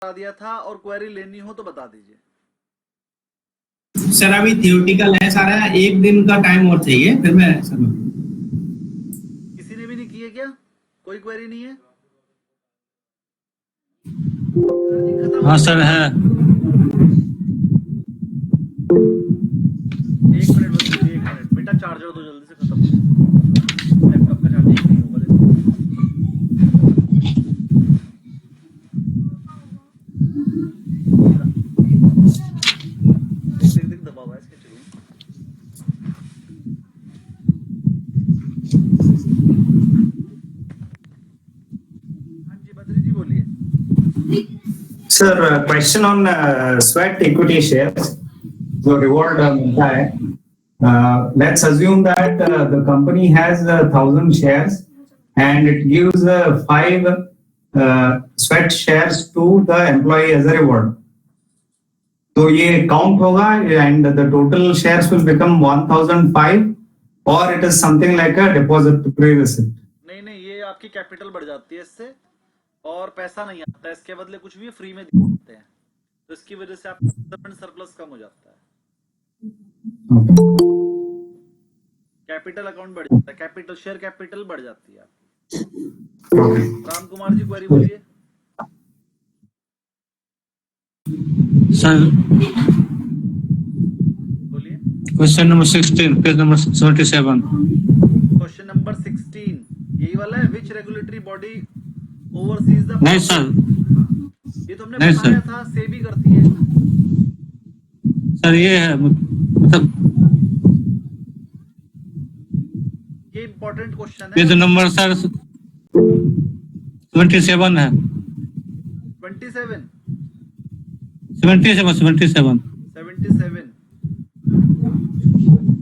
बता दिया था और क्वेरी लेनी हो तो बता दीजिए। सर अभी थियोरिटिकल है सारा, एक दिन का टाइम और चाहिए फिर मैं सर। किसी ने भी नहीं की है क्या? कोई क्वेरी नहीं है? हाँ सर है। एक मिनट बदली, एक मिनट बेटा, चार्जर तो जल्दी से खत्म हो गया, लैपटॉप का चार्जिंग नहीं होगा। देखो देख दबा हुआ है इसके। चलो हाँ जी बद्री जी बोलिए। Sir, question on sweat equity shares. जो reward मिलता है, let's assume that the company has 1,000 shares and it gives 5 sweat shares to the employee as a reward. तो ये count होगा and the total shares will become 1,005 or it is something like a deposit to pre-receipt. नहीं नहीं, ये आपकी capital बढ़ जाती है इससे, और पैसा नहीं आता है इसके बदले, कुछ भी फ्री में देते हैं, तो इसकी वजह से आपका सरप्लस कम हो जाता है। कैपिटल अकाउंट बढ़ जाता है, कैपिटल शेयर कैपिटल बढ़ जाती है आपकी। राम कुमार जी क्वेरी बोलिए। सर बोलिए। Question number 16 page number 77। Question number 16 यही वाला है, विच रेगुलेटरी बॉडी ओवरसीज द। नहीं सर, ये तो हमने नहीं बताया सर। था, सेबी करती है सर ये है मतलब ये इंपॉर्टेंट क्वेश्चन है। पेज नंबर सर 27 है। 27 77 77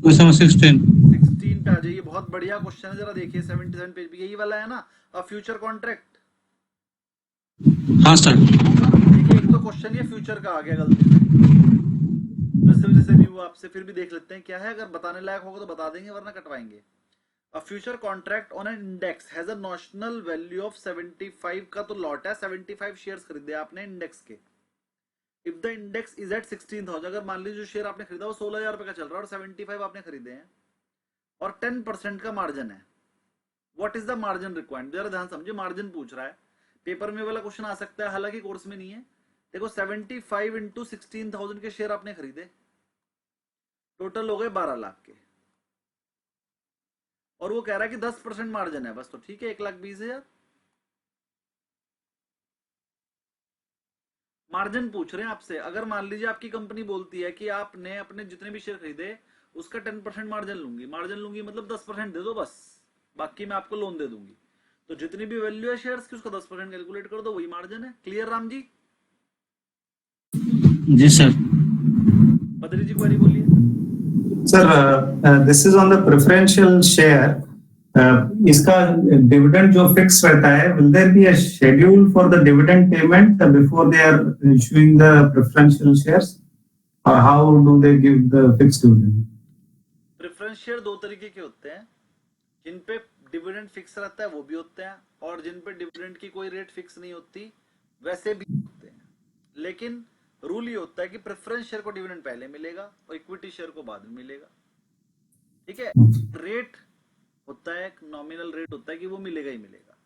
क्वेश्चन नंबर 16 पे आ जाइए। बहुत बढ़िया क्वेश्चन है, जरा देखिए 77 पेज पे यही वाला है ना, अ फ्यूचर कॉन्ट्रैक्ट। हाँ सर। देखिए एक तो क्वेश्चन ये फ्यूचर का आ गया गलती से, तो इस वजह से भी वो आपसे फिर भी देख लेते हैं क्या है, अगर बताने लायक होगा तो बता देंगे वरना कटवाएंगे। A future contract on an index has a notional value of 75 का तो लॉट है, 75 शेयर्स खरीदे आपने इंडेक्स के। If the index is at 16,000, अगर मान लीजिए जो शेयर आपने खरीदा वो 16,000 रुपए का चल रहा है और 75 आपने खरीदे हैं और 10% का मार्जिन है, what is the margin required? जरा ध्यान समझिए, मार्जिन पूछ रहा है, पेपर में वाला क्वेश्चन आ सकता है, हालांकि कोर्स में नहीं है। देखो 75 इंटू 16,000 के शेयर आपने खरीदे, टोटल हो गए 12 लाख के, और वो कह रहा है कि 10% मार्जिन है बस, तो ठीक है 1,20,000 मार्जिन पूछ रहे हैं आपसे। अगर मान लीजिए आपकी कंपनी बोलती है कि आपने अपने जितने भी शेयर खरीदे उसका 10% मार्जिन लूंगी, मतलब 10% दे दो बस, बाकी मैं आपको लोन दे दूंगी, तो जितनी भी वैल्यू है शेयर्स की उसका 10% कैलकुलेट कर दो, वही मार्जिन है। क्लियर राम जी? जी सर। बद्री जी क्वेरी बोलिए। Sir, this is on the preferential share. इसका dividend जो fix रहता है, will there be a schedule for the dividend payment before they are issuing the preferential shares, or how do they give the fixed dividend? Preference share दो तरीके के होते हैं, जिन पे डिविडेंड फिक्स रहता है वो भी होते हैं, और जिन पे डिविडेंड की कोई रेट फिक्स नहीं होती वैसे भी होते हैं। लेकिन रूल ये होता है कि प्रेफरेंस शेयर को डिविडेंड पहले मिलेगा और इक्विटी शेयर को बाद में मिलेगा, ठीक है। रेट होता है, नॉमिनल रेट होता है कि वो मिलेगा ही मिलेगा।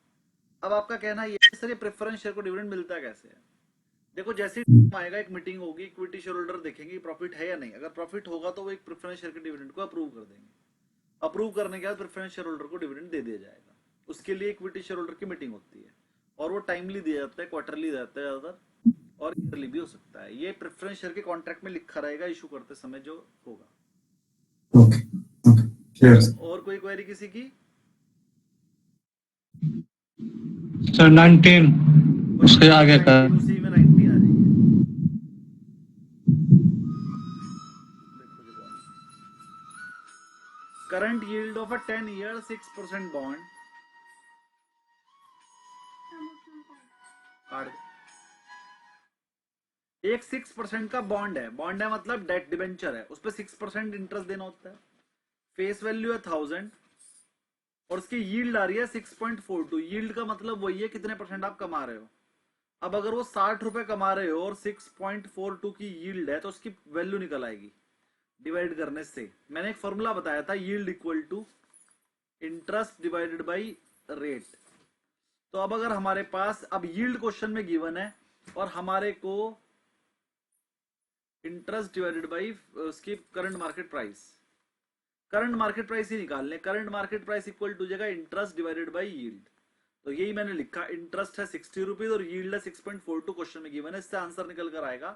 अब आपका कहना ये सर ये प्रेफरेंस शेयर को डिविडेंड मिलता कैसे है? देखो जैसे ही आएगा, एक मीटिंग होगी, इक्विटी शेयर होल्डर देखेंगे प्रॉफिट है या नहीं, अगर प्रॉफिट होगा तो वो एक प्रेफरेंस शेयर के डिविडेंड को अप्रूव कर देंगे, अप्रूव करने के बाद प्रेफरेंस शेयर होल्डर को डिविडेंड दे दिया जाएगा। उसके लिए इक्विटी शेयर होल्डर की मीटिंग होती है और वो टाइमली दिया जाता है, क्वार्टरली जाता है ज्यादातर, और ईयरली भी हो सकता है। ये प्रेफरेंस शेयर के कॉन्ट्रैक्ट में लिखा रहेगा इशू करते समय जो होगा। Okay. Clear. और कोई क्वेरी किसी की? सर 19 उसके आगे का। उसी में 19 आ जाएगी। Current yield of a 10 year 6% bond, एक 6% का बॉन्ड है मतलब डेट डिबेंचर है, उस पर 6% इंटरेस्ट देना होता है। फेस वैल्यू है 1000 और उसकी यील्ड आ रही है 6.42। यील्ड का मतलब वही है कितने परसेंट आप कमा रहे हो। अब अगर वो 60 रुपए कमा रहे हो और 6.42 की यील्ड है तो उसकी वैल्यू निकल आएगी डिवाइड करने से। मैंने एक फॉर्मूला बताया था, yield equal to interest divided by rate. तो अब अगर हमारे पास अब यील्ड क्वेश्चन में गिवन है और हमारे को इंटरेस्ट डिवाइडेड बाई उसकी current market price, current market price ही निकालने, current market price equal to जाएगा इंटरेस्ट डिवाइडेड बाई यील्ड। तो यही मैंने लिखा, इंटरेस्ट है 60 रुपीज और यील्ड है 6.42 क्वेश्चन में गिवन है। इससे आंसर निकल कर आएगा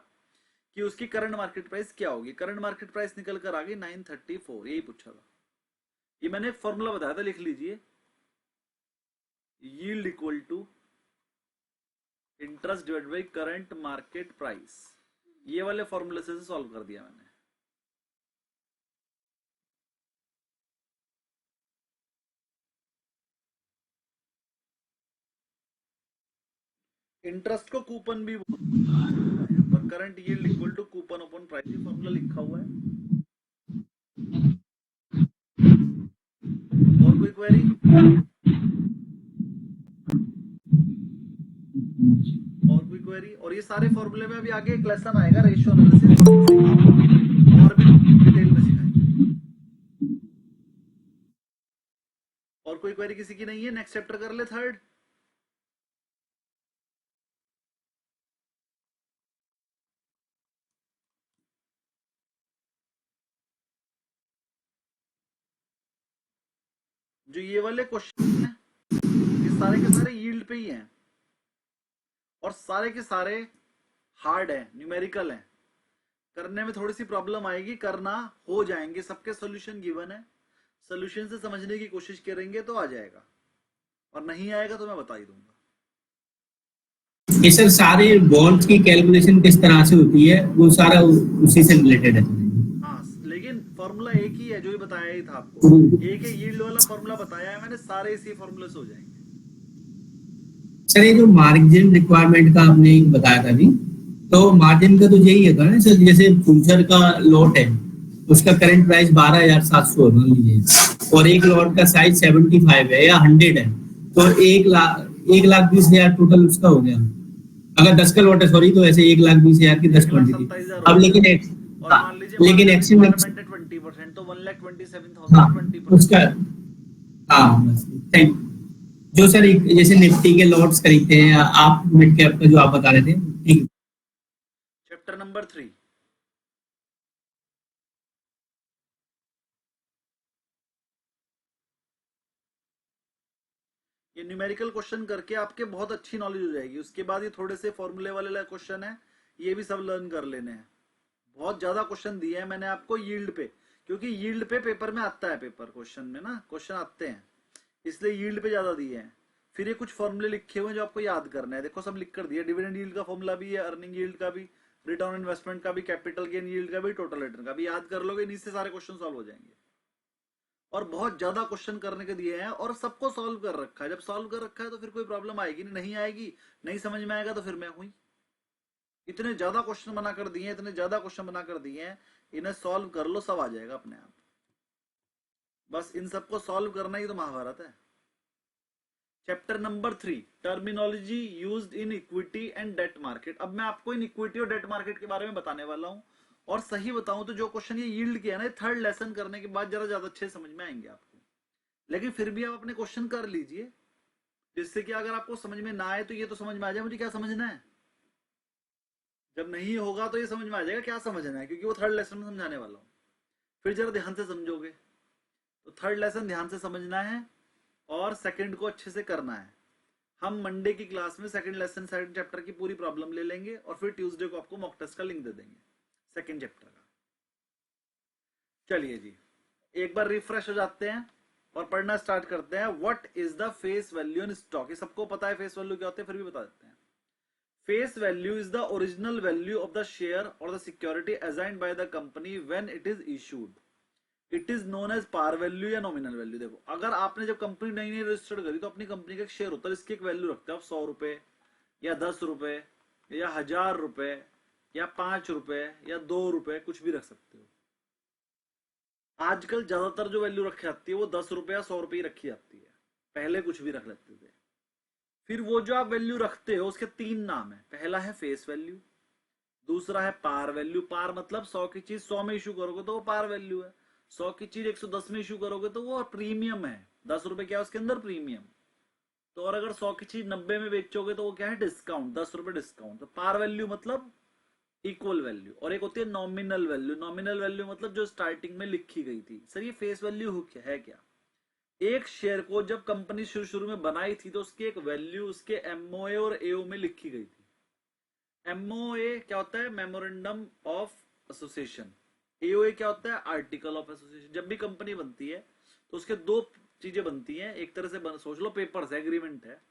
कि उसकी करंट मार्केट प्राइस क्या होगी। करंट मार्केट प्राइस निकल कर आ गई 934, यही पूछा था। ये मैंने एक फॉर्मूला बताया था, लिख लीजिए, yield equal to interest divided by current market price. ये वाले फॉर्मूले से सॉल्व कर दिया मैंने। इंटरेस्ट को कूपन भी पर current yield equal to coupon upon price, ये फॉर्मूला लिखा हुआ है। और कोई क्वेरी? और कोई क्वेरी? और ये सारे फॉर्मूले में अभी आगे एक लेसन आएगा, रेशियो एनालिसिस, और भी डिटेल में सिखाएंगे। और कोई क्वेरी किसी की नहीं है? नेक्स्ट चैप्टर कर ले, थर्ड। जो ये वाले क्वेश्चन हैं ये सारे के सारे यील्ड पे ही हैं और सारे के सारे हार्ड है, न्यूमेरिकल है, करने में थोड़ी सी प्रॉब्लम आएगी, करना हो जाएंगे, सबके सॉल्यूशन गिवन है, सॉल्यूशन से समझने की कोशिश करेंगे तो आ जाएगा, और नहीं आएगा तो मैं बता ही दूंगा। ये सर सारे बॉन्ड्स की कैलकुलेशन किस तरह से होती है वो सारा उसी से रिलेटेड है। हाँ, लेकिन फॉर्मूला एक ही है, जो ही बताया ही था आपको, एक ही यील्ड वाला फॉर्मूला बताया है मैंने, सारे इसी फॉर्मूले से हो जाएंगे। सर ये जो मार्जिन रिक्वायरमेंट का आपने बताया था अभी, तो मार्जिन का तो यही है ना सर, जैसे फ्यूचर का लॉट है उसका करंट प्राइस 12,700 मान लीजिए और एक लॉट का साइज 75 है या 100 है, तो 1,20,000 टोटल उसका हो गया। अगर 10 का लॉट है सॉरी, तो ऐसे 1,20,000 की 10 क्वांटिटी। अब लेकिन लेकिन एक्शन 20% तो 1,27,000 उसका थैंक। जो सर जैसे निफ्टी के लॉट्स खरीदते हैं आप, मिड कैप का जो आप बता रहे थे, ठीक। चैप्टर नंबर 3, ये न्यूमेरिकल क्वेश्चन करके आपके बहुत अच्छी नॉलेज हो जाएगी। उसके बाद ये थोड़े से फॉर्मूले वाले क्वेश्चन है, ये भी सब लर्न कर लेने हैं। बहुत ज्यादा क्वेश्चन दिए हैं मैंने आपको यील्ड पे, क्योंकि यील्ड पे पेपर में आता है, पेपर क्वेश्चन में ना क्वेश्चन आते हैं, इसलिए यील्ड पे ज्यादा दिए हैं। फिर ये कुछ फॉर्मूले लिखे हुए हैं जो आपको याद करना है, देखो सब लिख कर दिया, डिविडेंड यील्ड का फॉर्मूला भी है, अर्निंग यील्ड का भी, रिटर्न ऑन इन्वेस्टमेंट का भी, कैपिटल गेन यील्ड का भी, टोटल रिटर्न का भी। याद कर लोगे, इन्हीं से सारे क्वेश्चन सॉल्व हो जाएंगे। और बहुत ज्यादा क्वेश्चन करने के दिए हैं और सबको सॉल्व कर रखा है। जब सॉल्व कर रखा है तो फिर कोई प्रॉब्लम आएगी नहीं आएगी, नहीं समझ में आएगा तो फिर मैं हुई। इतने ज्यादा क्वेश्चन बना कर दिए हैं, इतने ज्यादा क्वेश्चन बना कर दिए हैं, इन्हें सॉल्व कर लो, सब आ जाएगा अपने आप। बस इन सबको सॉल्व करना ही तो महाभारत है। Chapter number 3, terminology used in equity and debt market. अब मैं आपको इन इक्विटी और डेट मार्केट के बारे में बताने वाला हूं, और सही बताऊं तो जो क्वेश्चन ये यील्ड के है ना, थर्ड लेसन करने के बाद जरा ज्यादा अच्छे समझ में आएंगे आपको। लेकिन फिर भी आप अपने क्वेश्चन कर लीजिए, जिससे कि अगर आपको समझ में ना आए तो ये तो समझ में आ जाए मुझे क्या समझना है। जब नहीं होगा तो ये समझ में आ जाएगा क्या समझना है, क्योंकि वो थर्ड लेसन में समझाने वाला हूं। फिर जरा ध्यान से समझोगे तो थर्ड लेसन ध्यान से समझना है और सेकंड को अच्छे से करना है। हम मंडे की क्लास में सेकंड लेसन सेकंड चैप्टर की पूरी प्रॉब्लम ले लेंगे और फिर ट्यूसडे को आपको मॉक टेस्ट का लिंक दे देंगे सेकंड चैप्टर का। चलिए जी, एक बार रिफ्रेश हो जाते हैं और पढ़ना स्टार्ट करते हैं। What is the face value in stock? ये सबको पता है फेस वैल्यू क्या होते हैं, फिर भी बता देते हैं। Face value is the original value of the share और the security assigned by the company when it is issued. It is known as par value या नॉमिनल वैल्यू। देखो, अगर आपने जब कंपनी नई नई रजिस्टर्ड करी तो अपनी कंपनी का एक शेयर होता है, इसकी एक वैल्यू रखते हैं आप, 100 रुपए या 10 रुपए या 1000 रुपए या 5 रुपए या 2 रुपए, कुछ भी रख सकते हो। आजकल ज्यादातर जो वैल्यू रखी जाती है वो 10 रुपए या 100 रुपए ही रखी जाती है, पहले कुछ भी रख लेते थे। फिर वो जो आप वैल्यू रखते हो उसके 3 नाम है। पहला है फेस वैल्यू, दूसरा है पार वैल्यू। पार मतलब 100 की चीज 100 में इशू करोगे तो वो पार वैल्यू है, 100 की चीज 110 में इशू करोगे तो वो प्रीमियम है। 10 रुपए क्या है उसके अंदर, प्रीमियम। तो और अगर 100 की चीज 90 में बेचोगे तो वो क्या है, डिस्काउंट, 10 रुपए डिस्काउंट। तो पार वैल्यू मतलब इक्वल वैल्यू। और एक होती है नॉमिनल वैल्यू। नॉमिनल वैल्यू मतलब जो स्टार्टिंग में लिखी गई थी। सर ये फेस वैल्यू है क्या? एक शेयर को जब कंपनी शुरू शुरू में बनाई थी तो उसकी एक वैल्यू उसके एमओए और एओ में लिखी गई थी। एमओए क्या होता है, मेमोरेंडम ऑफ एसोसिएशन। एओए क्या होता है, आर्टिकल ऑफ एसोसिएशन। जब भी कंपनी बनती है तो उसके 2 चीजें बनती हैं। एक तरह से सोच लो पेपर्स, एग्रीमेंट है,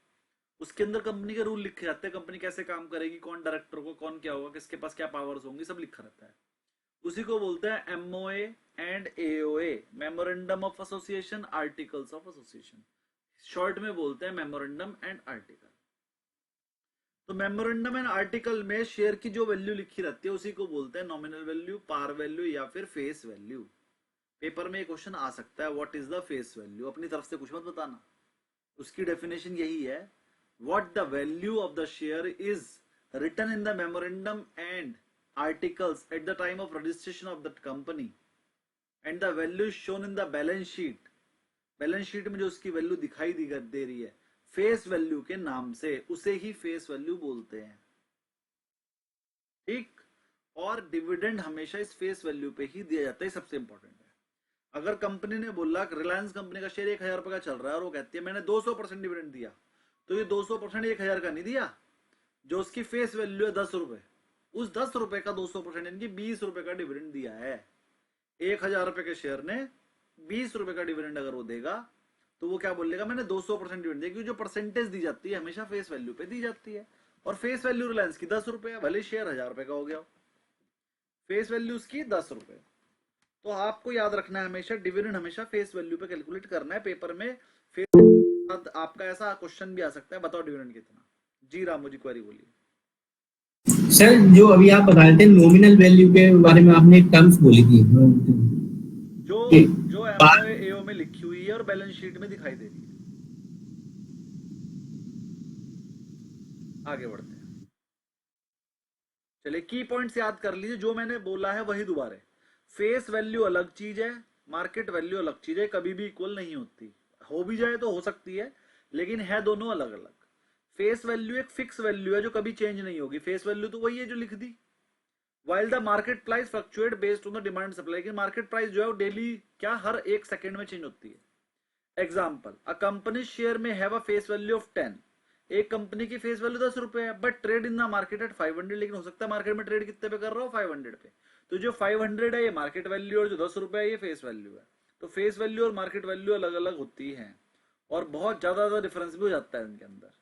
उसके अंदर कंपनी के रूल लिखे जाते हैं, कंपनी कैसे काम करेगी, कौन डायरेक्टर को, कौन क्या होगा, किसके पास क्या पावर्स होंगी, सब लिखा रहता है। उसी को बोलते हैं MOA and AOA, memorandum of association, articles of association. Short में बोलते हैं मेमोरेंडम एंड आर्टिकल। तो मेमोरेंडम एंड आर्टिकल में शेयर की जो वैल्यू लिखी रहती है उसी को बोलते हैं नॉमिनल वैल्यू, पार वैल्यू या फिर फेस वैल्यू। पेपर में एक क्वेश्चन आ सकता है, what is the face value? अपनी तरफ से कुछ मत बताना, उसकी डेफिनेशन यही है, what the value of the share is written in the memorandum and articles at the time of registration of that company and the value shown in the balance sheet। Balance sheet में जो उसकी value दिखाई दे रही है face value के नाम से, उसे ही फेस वैल्यू बोलते हैं। ठीक। और डिविडेंड हमेशा इस फेस वैल्यू पे ही दिया जाता है, सबसे इंपॉर्टेंट है। अगर कंपनी ने बोला, रिलायंस कंपनी का शेयर 1000 रुपए का चल रहा है और वो कहती है मैंने 200% डिविडेंड दिया, तो ये 200% 1000 का नहीं दिया, जो उसकी फेस वैल्यू है 10 रुपए, उस 10 रुपए का 200% यानी 20 रुपए का डिविडेंड दिया है। 1000 रुपए के शेयर ने 20 रुपए का डिविडेंड अगर वो देगा तो वो क्या बोलेगा, मैंने 200% डिविडेंड दिया, क्योंकि जो परसेंटेज दी जाती है हमेशा फेस वैल्यू पे दी जाती है। और फेस वैल्यू रिलायंस की 10 रुपए है, भले शेयर 1000 रुपए का हो गया, फेस वैल्यू उसकी 10 रुपए। तो आपको याद रखना है हमेशा डिविडेंड हमेशा फेस वैल्यू पे कैलकुलेट करना है। पेपर में फेस आपका ऐसा क्वेश्चन भी आ सकता है, बताओ डिविडेंड कितना। जी रामू जी, क्वेरी बोलिए। सर जो अभी आप बता रहे थे नॉमिनल वैल्यू के बारे में, आपने एक टर्म्स बोली थी जो जो पार एओ में लिखी हुई है और बैलेंस शीट में दिखाई दे रही है। आगे बढ़ते हैं, चलिए की पॉइंट्स याद कर लीजिए। जो मैंने बोला है वही दोबारा, फेस वैल्यू अलग चीज है, मार्केट वैल्यू अलग चीज है, कभी भी इक्वल नहीं होती। हो भी जाए तो हो सकती है, लेकिन है दोनों अलग अलग। फेस वैल्यू एक फिक्स वैल्यू है जो कभी चेंज नहीं होगी। फेस वैल्यू तो वही है जो लिख दी। While the market price fluctuate based on the demand supply, लेकिन मार्केट प्राइस जो है वो डेली क्या हर 1 सेकेंड में चेंज होती है। एग्जाम्पल, अ कंपनी शेयर में have a face value of 10। एक कंपनी की फेस वैल्यू 10 रुपए है, but trade in the market at 500। लेकिन हो सकता है मार्केट में ट्रेड कितने पे कर रहा हो, 500 पे। तो जो 500 है ये मार्केट वैल्यू और जो 10 रुपए है ये फेस वैल्यू है। तो फेस वैल्यू और मार्केट वैल्यू अलग अलग होती है और बहुत ज्यादा डिफरेंस भी हो जाता है इनके अंदर।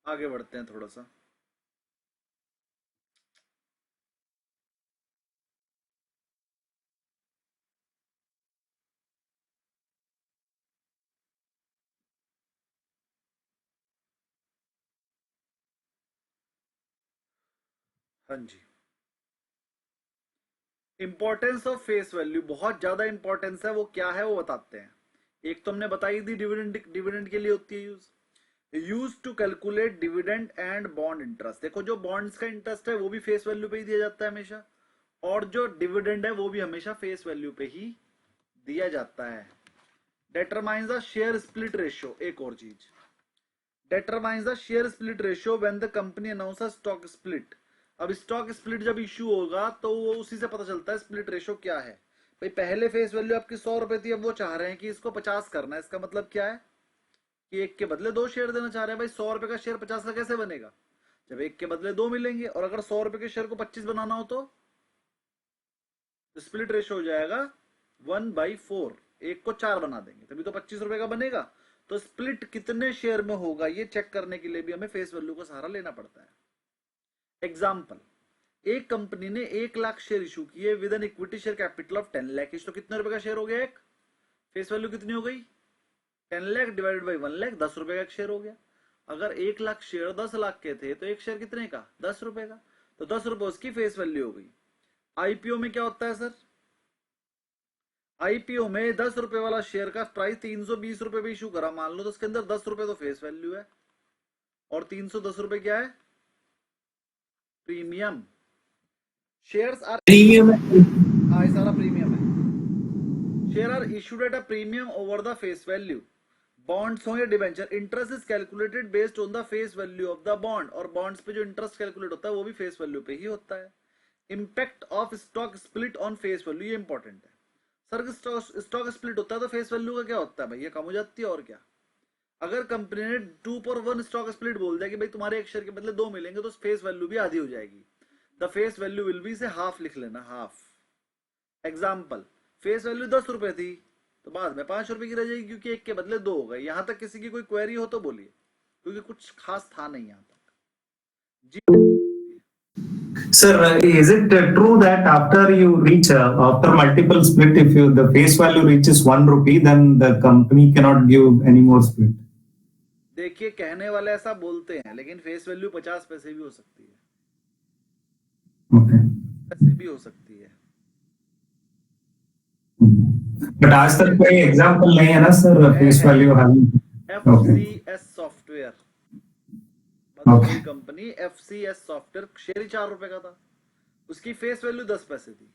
आगे बढ़ते हैं थोड़ा सा। हाँ जी, इंपॉर्टेंस ऑफ फेस वैल्यू बहुत ज्यादा इंपॉर्टेंस है। वो क्या है वो बताते हैं। एक तो हमने बताई दी, डिविडेंड, डिविडेंड के लिए होती है use to calculate dividend and bond interest. देखो जो बॉन्ड्स का इंटरेस्ट है वो भी फेस वैल्यू पे ही दिया जाता है हमेशा, और जो डिविडेंड है वो भी हमेशा फेस वैल्यू पे ही दिया जाता है। determines the share split ratio, एक और चीज, determines the share split ratio when the company announces stock split। अब स्टॉक स्प्लिट जब इश्यू होगा तो वो उसी से पता चलता है स्प्लिट रेशो क्या है। भाई पहले फेस वैल्यू आपकी 100 रुपए थी, अब वो चाह रहे हैं कि इसको 50 करना है। इसका मतलब क्या है कि 1 के बदले 2 शेयर देना चाह रहे हैं। भाई 100 रुपए का शेयर 50 का कैसे बनेगा, जब 1 के बदले 2 मिलेंगे। और अगर 100 रुपए के शेयर को 25 बनाना हो तो स्प्लिट रेशो हो जाएगा 1/4। 1 को 4 बना देंगे तभी तो 25 रुपए का बनेगा। तो स्प्लिट कितने शेयर में होगा ये चेक करने के लिए भी हमें फेस वैल्यू का सहारा लेना पड़ता है। एग्जाम्पल, एक कंपनी ने 1 लाख शेयर इशू किए with an equity share capital of 10 lakh. तो कितने रुपए का शेयर हो गया एक, फेस वैल्यू कितनी हो गई 10 लाख डिवाइडेड बाई 1 लाख, 10 रुपए का एक शेयर हो गया। अगर 1 लाख शेयर 10 लाख के थे तो एक शेयर कितने का? 10 रुपए का। तो 10 रुपए उसकी फेस वैल्यू हो गई। आईपीओ में क्या होता है सर? आईपीओ में 10 रुपए वाला शेयर का प्राइस 320 रुपए पे इशू करा मान लो, तो उसके अंदर 10 रुपए तो फेस वैल्यू है और 310 रुपए क्या है? प्रीमियम। Shares are premium. हाँ, ये सारा प्रीमियम है। Share are issued at a premium over the face value. Bonds हो या debenture, interest is calculated based on the face value of the bond, और बॉन्ड्स पे जो इंटरेस्ट कैलकुलेट होता है वो भी फेस वैल्यू पे ही होता है। Impact of stock split on face value, ये इंपॉर्टेंट है सर। स्टॉक स्प्लिट होता है तो फेस वैल्यू का क्या होता है भैया? कम हो जाती है और क्या। अगर कंपनी ने 2/1 स्टॉक स्प्लिट बोल दिया कि भाई तुम्हारे एक शेयर के बदले 2 मिलेंगे, तो फेस वैल्यू भी आधी हो जाएगी। The face value will be से हाफ लिख लेना, हाफ। एग्जाम्पल, फेस वैल्यू 10 रुपए थी तो बाद में 5 रुपए की रह जाएगी, क्योंकि एक के बदले 2 हो गए। यहां तक किसी की कोई क्वेरी हो तो बोलिए, क्योंकि कुछ खास था नहीं यहां तक जी। Sir, is it true that after you reach after multiple split, if the face value reaches 1 rupee, then the company cannot give any more split? देखिए, कहने वाले ऐसा बोलते हैं, लेकिन फेस वैल्यू 50 पैसे भी हो सकती है, Okay. पैसे भी हो सकती है। But आज तक कोई एग्जांपल नहीं है ना sir face value having. FCS software, Okay. कोई कंपनी FCS सॉफ्टवेयर, शेयर ही 4 रुपए का था, उसकी फेस वैल्यू 10 पैसे थी।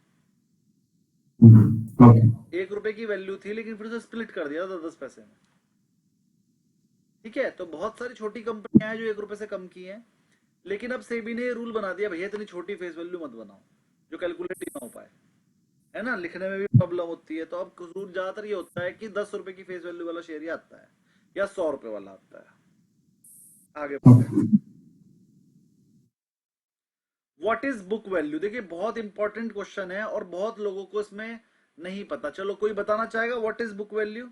Okay. 1 रुपए की वैल्यू थी, लेकिन फिर उसे स्प्लिट कर दिया था 10 पैसे में। ठीक है, तो बहुत सारी छोटी कंपनियां हैं जो 1 रुपए से कम की हैं, लेकिन अब सेबी ने रूल बना दिया, भैया इतनी छोटी फेस वैल्यू मत बनाओ जो कैलकुलेट ही ना हो पाए, है ना, लिखने में भी प्रॉब्लम होती है। तो अब रूल ज्यादातर ये होता है कि 10 रुपए की फेस वैल्यू वाला शेयर ही आता है या 100 रुपए वाला आता है। आगे व्हाट इज बुक वैल्यू? देखिए, बहुत इंपॉर्टेंट क्वेश्चन है और बहुत लोगों को इसमें नहीं पता। चलो, कोई बताना चाहेगा what is book value?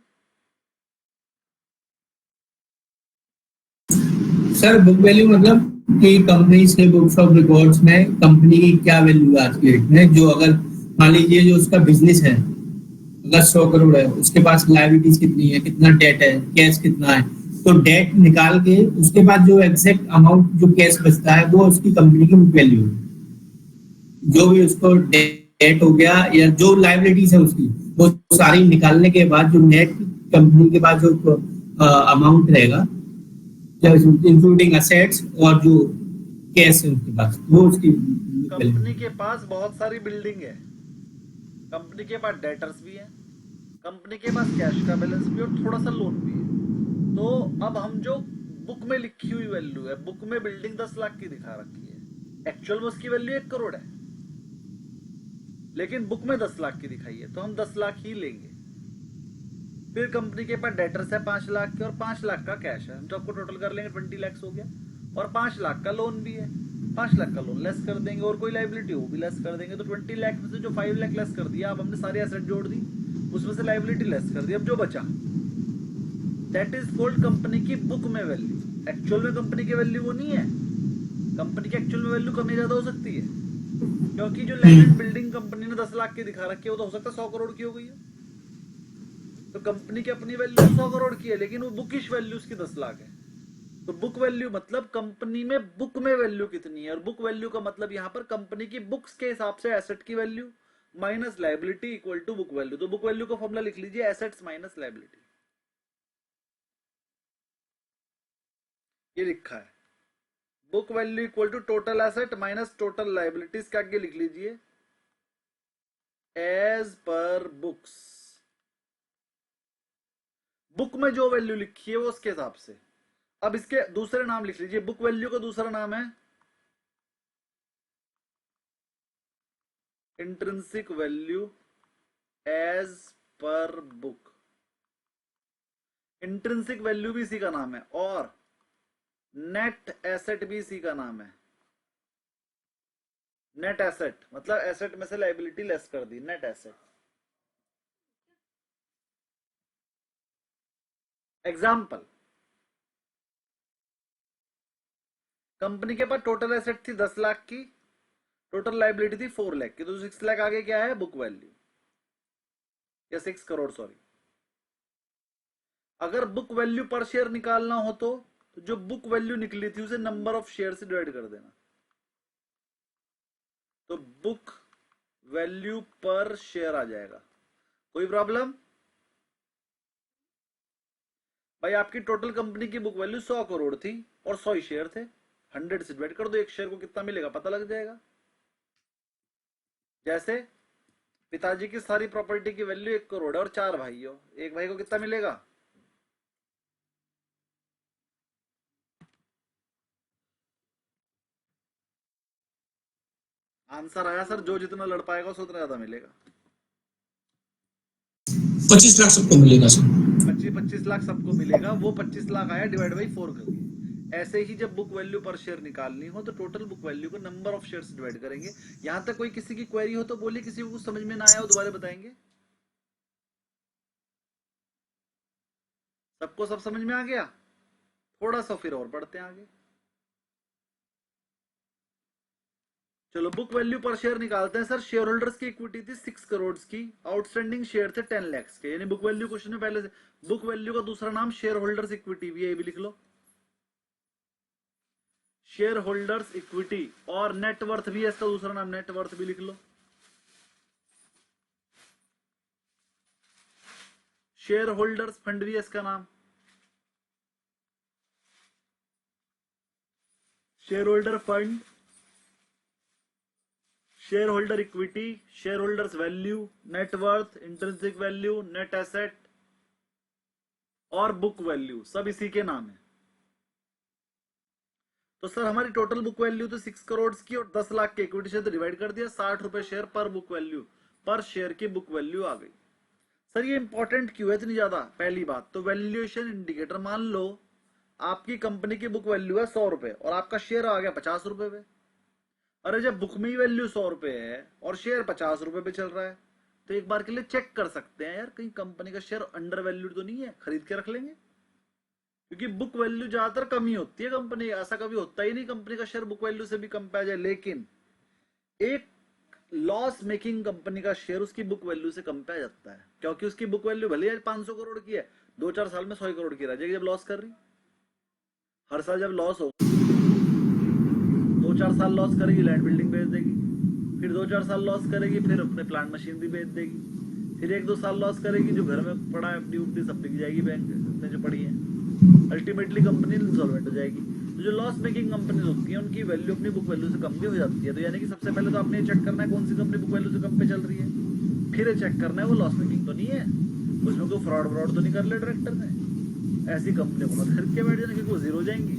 Sir book value मतलब कि कंपनी के बुक्स ऑफ रिकॉर्ड्स में कंपनी की क्या वैल्यू है आज की डेट में। जो अगर मान लीजिए जो उसका बिजनेस है, अगर 100 करोड़ है, उसके पास लायबिलिटीज कितनी है, कितना डेट है, कैश कितना है, तो डेट निकाल के उसके बाद जो एग्जैक्ट अमाउंट जो कैश बचता है वो उसकी कंपनी की बुक वैल्यू है। जो भी उसको डेट हो गया या जो लायबिलिटीज है उसकी, वो सारी निकालने के बाद जो नेट कंपनी के पास जो अमाउंट रहेगा, इंक्लूडिंग असेट्स और जो कैश है उसके पास, वो उसकी कंपनी के पास बहुत सारी बिल्डिंग है, कंपनी के पास डेटर्स भी है, कंपनी के पास कैश का बैलेंस भी और थोड़ा सा लोन भी है। तो अब हम जो बुक में लिखी हुई वैल्यू है, बुक में बिल्डिंग 10 लाख की दिखा रखी है, एक्चुअल में उसकी वैल्यू 1 करोड़ है, लेकिन बुक में 10 लाख की दिखाई है, तो हम 10 लाख ही लेंगे। फिर कंपनी के पास डेटर्स है 5 लाख के और 5 लाख का कैश है, हम सबको टोटल कर लेंगे 20 लाख हो गया, और 5 लाख का लोन भी है, 5 लाख का लोन लेस कर देंगे, और कोई लाइबिलिटी हो भी लेस कर देंगे। तो 20 लाख में से जो 5 लाख लेस कर दिया, अब हमने सारी एसेट जोड़ दी, उसमें से लाइबिलिटी लेस कर दी, अब जो बचा दैट इज कॉल्ड कंपनी की बुक में वैल्यू। एक्चुअल में कंपनी की वैल्यू वो नहीं है, कंपनी की एक्चुअल में वैल्यू कम या ज्यादा हो सकती है, क्योंकि जो लैंड बिल्डिंग कंपनी ने 10 लाख की दिखा रखी है वो तो हो सकता है 100 करोड़ की हो गई है। तो कंपनी की अपनी वैल्यू 100 करोड़ की है, लेकिन वो बुकिश वैल्यू उसकी 10 लाख है। तो बुक वैल्यू मतलब कंपनी में बुक में वैल्यू कितनी है, और बुक वैल्यू का मतलब यहाँ पर कंपनी की बुक्स के हिसाब से एसेट की value minus liability equal to book value. तो बुक वैल्यू का फॉर्मूला लिख लीजिए, एसेट्स माइनस लायबिलिटी, ये लिखा है। Book value equal to total asset minus total liabilities का आगे लिख लीजिए एज पर बुक्स। बुक में जो वैल्यू लिखी है वो उसके हिसाब से। अब इसके दूसरे नाम लिख लीजिए, बुक वैल्यू का दूसरा नाम है intrinsic value as per book. Intrinsic value भी इसी का नाम है, और नेट एसेट भी इसी का नाम है। नेट एसेट मतलब एसेट में से लायबिलिटी लेस कर दी, नेट एसेट। एग्जाम्पल, कंपनी के पास टोटल एसेट थी 10 लाख की, टोटल लायबिलिटी थी 4 लाख की, तो 6 लाख आगे क्या है, बुक वैल्यू, या 6 करोड़ सॉरी। अगर बुक वैल्यू पर शेयर निकालना हो तो जो बुक वैल्यू निकली थी उसे नंबर ऑफ शेयर से डिवाइड कर देना। तो बुक वैल्यू पर शेयर आ जाएगा। कोई प्रॉब्लम? भाई आपकी टोटल कंपनी की बुक वैल्यू 100 करोड़ थी और 100 ही शेयर थे, 100 से डिवाइड कर दो, एक शेयर को कितना मिलेगा पता लग जाएगा। जैसे पिताजी की सारी प्रॉपर्टी की वैल्यू 1 करोड़ है और 4 भाई हो, एक भाई को कितना मिलेगा? आंसर आया सर, जो जितना लड़ पाएगा उसे उतना ज्यादा मिलेगा। 25 लाख सबको मिलेगा सर। 25 लाख सबको मिलेगा, वो 25 लाख आया डिवाइड बाई 4 कर दिए। ऐसे ही जब बुक वैल्यू पर शेयर निकालनी हो तो टोटल बुक वैल्यू को नंबर ऑफ शेयर से डिवाइड करेंगे। यहां तक कोई किसी की क्वेरी हो तो बोलिए, किसी को कुछ समझ में ना आया हो दोबारा बताएंगे। सबको सब समझ में आ गया? थोड़ा सा फिर और बढ़ते हैं आगे। चलो बुक वैल्यू पर शेयर निकालते हैं। सर शेयर होल्डर्स की इक्विटी थी 6 करोड़ की, आउटस्टैंडिंग शेयर थे 10 लाख के, यानी बुक वैल्यू क्वेश्चन में पहले से। बुक वैल्यू का दूसरा नाम शेयर होल्डर्स इक्विटी भी है, ये भी लिख लो, शेयर होल्डर्स इक्विटी। और नेटवर्थ भी है इसका दूसरा नाम, नेटवर्थ भी लिख लो। शेयर होल्डर्स फंड भी है इसका नाम, share holder fund, share holder equity, share holders value, net worth, intrinsic value, net asset और बुक वैल्यू, सब इसी के नाम है। तो सर हमारी टोटल बुक वैल्यू तो 6 करोड़ की और 10 लाख के इक्विटी शेयर तो डिवाइड कर दिया, 60 रुपए शेयर पर बुक वैल्यू, पर शेयर की बुक वैल्यू आ गई। सर ये इंपॉर्टेंट क्यों है इतनी ज्यादा? पहली बात तो वैल्यूएशन इंडिकेटर, मान लो आपकी कंपनी की बुक वैल्यू है 100 रुपए और आपका शेयर आ गया 50 रुपए पे। अरे जब बुक में ही वैल्यू 100 रुपए है और शेयर 50 रुपए पे चल रहा है तो एक बार के लिए चेक कर सकते हैं यार कहीं कंपनी का शेयर अंडर वैल्यूड तो नहीं है, खरीद के रख लेंगे। क्योंकि बुक वैल्यू ज्यादातर कम ही होती है कंपनी, ऐसा कभी होता ही नहीं कंपनी का शेयर बुक वैल्यू से भी कम पे आ जाए। लेकिन एक लॉस मेकिंग कंपनी का शेयर उसकी बुक वैल्यू से कम पे आ जाता है, क्योंकि उसकी बुक वैल्यू भले 500 करोड़ की है, 2-4 साल में 100 करोड़ की रह जाएगी जब लॉस कर रही। हर साल जब लॉस हो, 2-4 साल लॉस करेगी, लैंड बिल्डिंग बेच देगी, फिर 2-4 साल लॉस करेगी, फिर अपने प्लांट मशीनरी बेच देगी, फिर 1-2 साल लॉस करेगी, जो घर में पड़ा है एफडी उफडी सब बिक जाएगी बैंक में जो पड़ी है, अल्टीमेटली कंपनी इंसॉल्वेंट हो जाएगी। तो जो लॉस मेकिंग कंपनीज होती हैं उनकी वैल्यू अपनी बुक वैल्यू से कम भी हो जाती है। तो यानी कि सबसे पहले तो आपने ये चेक करना है कौन सी कंपनी बुक वैल्यू से कम पे चल रही है, फिर ये चेक करना है वो लॉस मेकिंग तो नहीं है, उसमें कोई फ्रॉड तो नहीं कर ले डायरेक्टर ने। ऐसी कंपनी को मत खरीद के बैठ जाना क्योंकि वो जीरो जाएंगी।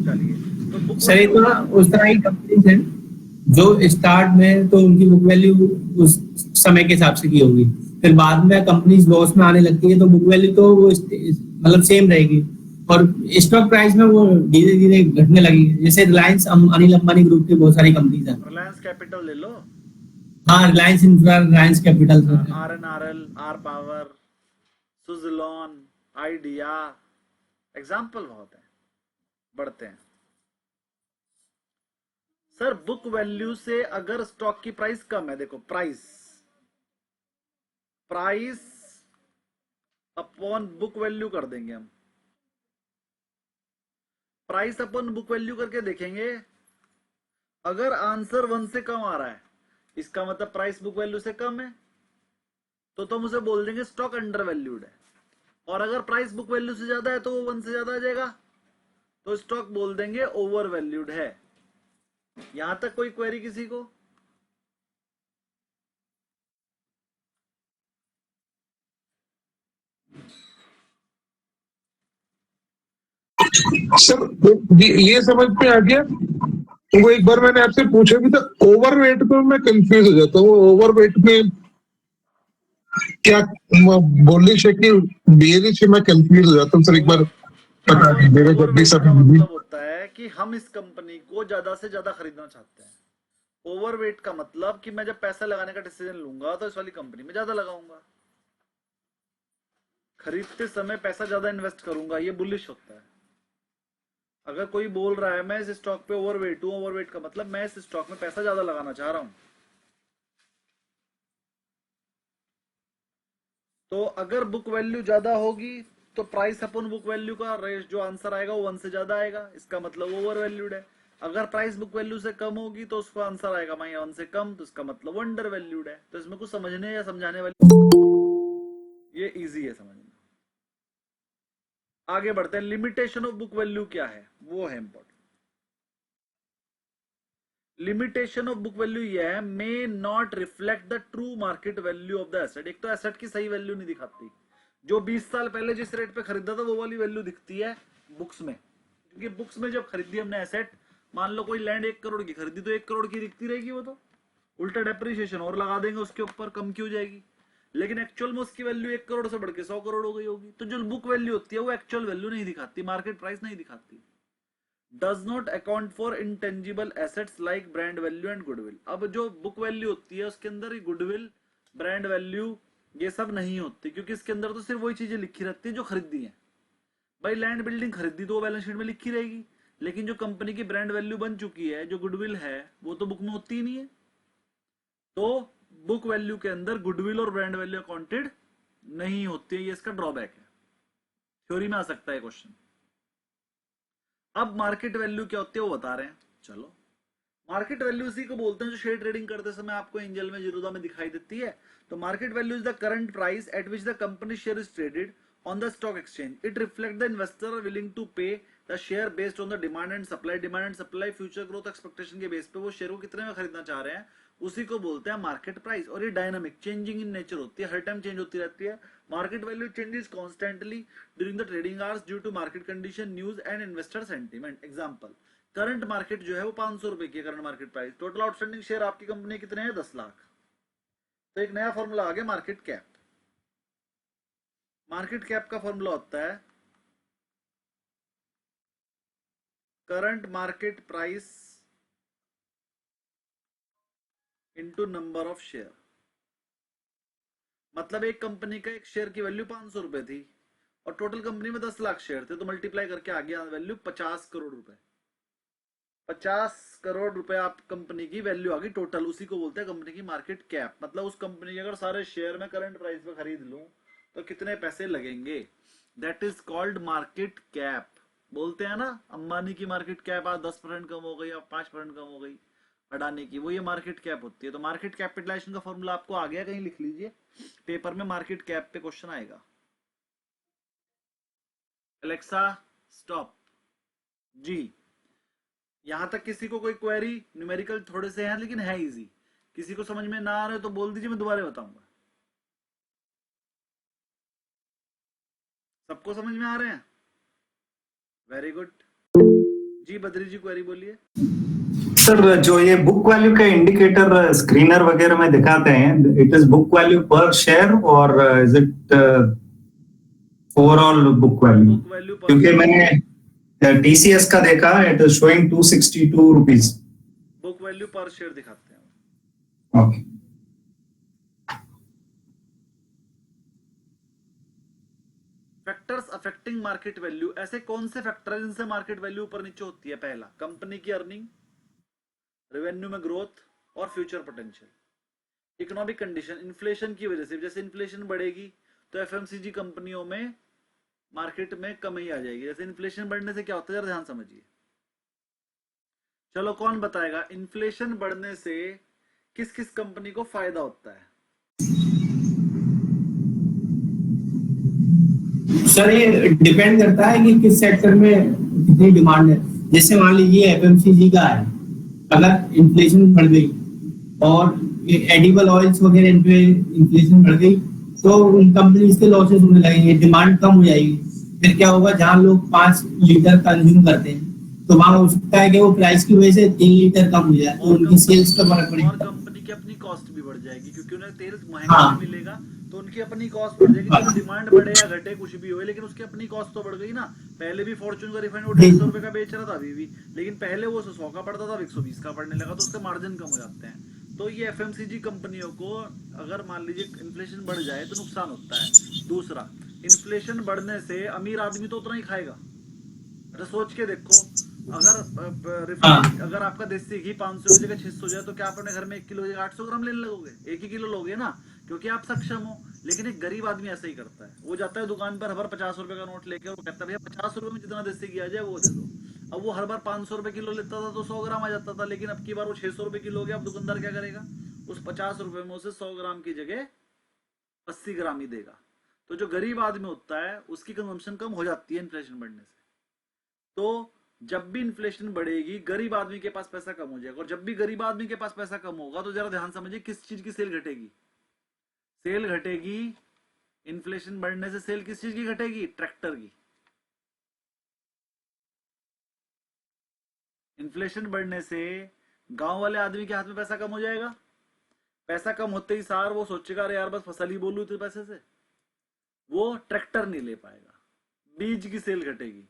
चलिए तो बुक सर ये तो उस तरह की कंपनीज है जो स्टार्ट में तो उनकी बुक वैल्यू उस समय के हिसाब से की होगी, फिर बाद में कंपनीज लॉस में आने लगती है तो बुक वैल्यू तो वो मतलब सेम रहेगी और स्टॉक प्राइस में वो धीरे धीरे घटने लगी। जैसे रिलायंस, अनिल अंबानी ग्रुप की बहुत सारी कंपनीज हैं। रिलायंस कैपिटल ले लो, हाँ Reliance Infra, Reliance Capital, RNRL, R Power, Suzlon, Idea, example बहुत है। बढ़ते हैं सर, बुक वैल्यू से अगर स्टॉक की प्राइस कम है, देखो प्राइस अपॉन बुक वैल्यू कर देंगे हम, प्राइस अपॉन बुक वैल्यू करके देखेंगे। अगर आंसर 1 से कम आ रहा है इसका मतलब प्राइस बुक वैल्यू से कम है, तो तुम उसे बोल देंगे स्टॉक अंडर वैल्यूड है। और अगर प्राइस बुक वैल्यू से ज्यादा है तो वो 1 से ज्यादा आ जाएगा, तो स्टॉक बोल देंगे ओवर वैल्यूड है। यहां तक कोई क्वेरी किसी को? सर ये समझ में आ गया। वो एक बार मैंने आपसे पूछा भी था, ओवरवेट पे मैं कंफ्यूज हो जाता हूँ। ओवरवेट में क्या बोलिश है कि बेरिश है, मैं कंफ्यूज हो जाता हूँ सर। एक बार बता दीजिएगा जब भी सब। मतलब होता है कि हम इस कंपनी को ज्यादा से ज्यादा खरीदना चाहते हैं। ओवरवेट का मतलब कि मैं जब पैसा लगाने का डिसीजन लूंगा तो इस वाली कंपनी में ज्यादा लगाऊंगा, खरीदते समय पैसा ज्यादा इन्वेस्ट करूंगा, ये बुलिश होता है। अगर कोई बोल रहा है मैं इस स्टॉक पे ओवरवेट हूं, ओवरवेट का मतलब मैं इस स्टॉक में पैसा ज्यादा लगाना चाह रहा हूं। तो अगर बुक वैल्यू ज्यादा होगी तो प्राइस अपन बुक वैल्यू का रेश जो आंसर आएगा वो 1 से ज्यादा आएगा, इसका मतलब ओवर वैल्यूड है। अगर प्राइस बुक वैल्यू से कम होगी तो उसका आंसर आएगा माइनस 1 से कम, तो इसका मतलब अंडर वैल्यूड है। तो इसमें कुछ समझने या समझाने वाली, ये इजी है समझना। आगे बढ़ते हैं, लिमिटेशन ऑफ बुक वैल्यू क्या है, वो है important. Limitation of book value ये है, may not reflect the true market value of the asset. एक तो एसेट की सही वैल्यू नहीं दिखाती, जो 20 साल पहले जिस रेट पे खरीदा था वो वाली वैल्यू दिखती है बुक्स में, क्योंकि बुक्स में जब खरीदी हमने एसेट, मान लो कोई लैंड 1 करोड़ की खरीदी तो 1 करोड़ की दिखती रहेगी, वो तो उल्टा डेप्रिसिएशन और लगा देंगे उसके ऊपर, कम क्यों जाएगी। लेकिन एक्चुअल में उसकी वैल्यू 1 करोड़ से बढ़ के 100 करोड़ हो गई होगी। तो जो बुक वैल्यू होती है वो एक्चुअल वैल्यू नहीं दिखाती, मार्केट प्राइस नहीं दिखाती। Does not account for intangible assets like brand value and goodwill. अब जो बुक वैल्यू होती है उसके अंदर गुडविल, ब्रांड वैल्यू, ये सब नहीं होती, क्योंकि इसके अंदर तो सिर्फ वही चीजें लिखी रहती है जो खरीदी है। भाई लैंड बिल्डिंग खरीदी तो वो बैलेंस शीट में लिखी रहेगी, लेकिन जो कंपनी की ब्रांड वैल्यू बन चुकी है, जो गुडविल है, वो तो बुक में होती ही नहीं है। तो बुक वैल्यू के अंदर गुडविल और ब्रांड वैल्यू अकाउंटेड नहीं होती है, ये इसका ड्रॉबैक है। थ्योरी में आ सकता है क्वेश्चन। अब मार्केट वैल्यू क्या होती है वो बता रहे हैं। चलो, मार्केट वैल्यू उसी को बोलते हैं जो शेयर ट्रेडिंग करते समय आपको एंजल में, जीरोधा में दिखाई देती है। तो market value is the current price at which the company share is traded on the stock exchange. It reflects the investor are willing to pay the share based on the demand and supply. Demand and supply future growth expectation के base पे वो share को कितने में खरीदना चाह रहे हैं, उसी को बोलते हैं मार्केट प्राइस। और ये डायनामिक, चेंजिंग इन नेचर होती है, हर टाइम चेंज होती रहती है। Market value changes constantly during the trading hours due to market condition, news and investor sentiment. Example, current market जो है वो 500 रुपए की current market price, total outstanding share आपकी कंपनी कितने हैं, 10 लाख। तो एक नया फॉर्मूला आ गया मार्केट कैप। मार्केट कैप का फॉर्मूला होता है current market price into number of share. मतलब एक कंपनी का एक शेयर की वैल्यू 500 रुपए थी और टोटल कंपनी में 10 लाख शेयर थे, तो मल्टीप्लाई करके आ गया वैल्यू 50 करोड़ रुपए। 50 करोड़ रुपए आप कंपनी की वैल्यू आ गई टोटल, उसी को बोलते हैं कंपनी की मार्केट कैप। मतलब उस कंपनी के अगर सारे शेयर में करंट प्राइस पे खरीद लूं तो कितने पैसे लगेंगे, that is called market cap. बोलते हैं ना अंबानी की मार्केट कैप आज 10% कम हो गई, अब 5% कम हो गई अडानी की, वो ये मार्केट कैप होती है। तो मार्केट कैपिटलाइजेशन का फॉर्मूला आपको आ गया, कहीं लिख लीजिए, पेपर में मार्केट कैप पे क्वेश्चन आएगा। एलेक्सा स्टॉप जी। यहां तक किसी को कोई क्वेरी, न्यूमेरिकल थोड़े से हैं लेकिन है इजी, किसी को समझ में ना आ रहे तो बोल दीजिए, मैं दोबारा बताऊंगा। सबको समझ में आ रहे हैं, वेरी गुड जी। बद्री जी क्वेरी बोलिए। सर जो ये बुक वैल्यू का इंडिकेटर स्क्रीनर वगैरह में दिखाते हैं, इट इज बुक वैल्यू पर शेयर और is it overall book value? Book value पर, क्योंकि मैंने टीसीएस का देखा, it is showing 262 rupees. Book value पर शेयर दिखाते हैं। Okay. Factors affecting market value, ऐसे कौन से फैक्टर हैं जिनसे मार्केट वैल्यू ऊपर नीचे होती है? पहला, कंपनी की अर्निंग, रेवेन्यू में ग्रोथ और future potential. Economic condition, inflation की वजह से, जैसे इन्फ्लेशन बढ़ेगी तो एफएमसीजी कंपनियों में मार्केट में कमी आ जाएगी। जैसे इन्फ्लेशन बढ़ने से क्या होता है, जरा ध्यान समझिए। चलो कौन बताएगा इन्फ्लेशन बढ़ने से किस किस कंपनी को फायदा होता है? सर ये डिपेंड करता है कि किस सेक्टर में कितनी डिमांड है। जैसे मान लीजिए एफएमसीजी का है, अगर इन्फ्लेशन बढ़ गई और एडिबल ऑयल्स वगैरह इन पे इन्फ्लेशन बढ़ गई तो उन कंपनीज के लॉसेस होने लगेंगे, डिमांड कम हो जाएगी। फिर क्या होगा, जहाँ लोग 5 लीटर कंज्यूम करते हैं तो वहां हो सकता है कि वो प्राइस की वजह से 3 लीटर कम हो जाए, तो उनकी सेल्स पर फर्क पड़ेगा। और कंपनी की अपनी कॉस्ट भी बढ़ जाएगी, क्योंकि उन्हें तेल महंगा मिलेगा तो उनकी अपनी कॉस्ट बढ़ जाएगी। तो डिमांड बढ़े या घटे कुछ भी हो, लेकिन उसकी अपनी कॉस्ट तो बढ़ गई ना। पहले भी फॉर्च्यून का रिफाइंड वो 150 रुपए का बेच रहा था अभी भी, लेकिन पहले वो 100 का पड़ता था, 120 का पड़ने लगा, तो उसके मार्जिन कम हो जाते हैं। तो ये एफएमसीजी कंपनियों को अगर मान लीजिए इन्फ्लेशन बढ़ जाए तो नुकसान होता है। दूसरा, इन्फ्लेशन बढ़ने से अमीर आदमी तो उतना ही खाएगा। अरे सोच के देखो, अगर आपका देसी घी 500 की जगह 600 जाए तो क्या आप अपने घर में 1 किलो 800 ग्राम लेने लगोगे? 1 ही किलो लोगे ना, क्योंकि आप सक्षम हो। लेकिन एक गरीब आदमी ऐसा ही करता है, वो जाता है दुकान पर हर बार 50 रुपए का नोट लेके, और वो कहता है भैया 50 रुपए में जितना देसी घी आ जाए वो दे दो। अब वो हर बार 500 रुपए किलो लेता था तो 100 ग्राम आ जाता था, लेकिन अब की बार वो 600 रुपए किलो हो गया। अब दुकानदार क्या करेगा, उस 50 रुपए में उसे 100 ग्राम की जगह 80 ग्राम ही देगा। तो जो गरीब आदमी होता है उसकी कंजम्पशन कम हो जाती है इन्फ्लेशन बढ़ने से। तो जब भी इन्फ्लेशन बढ़ेगी गरीब आदमी के पास पैसा कम हो जाएगा, और जब भी गरीब आदमी के पास पैसा कम होगा तो जरा ध्यान समझिए किस चीज की सेल घटेगी। सेल घटेगी, इन्फ्लेशन बढ़ने से सेल किस चीज की घटेगी, ट्रैक्टर की। इन्फ्लेशन बढ़ने से गांव वाले आदमी के हाथ में पैसा कम हो जाएगा। पैसा कम होते ही सार वो सोचेगा अरे यार बस फसल ही बोलूं तो पैसे से, वो ट्रैक्टर नहीं ले पाएगा। बीज की सेल घटेगी,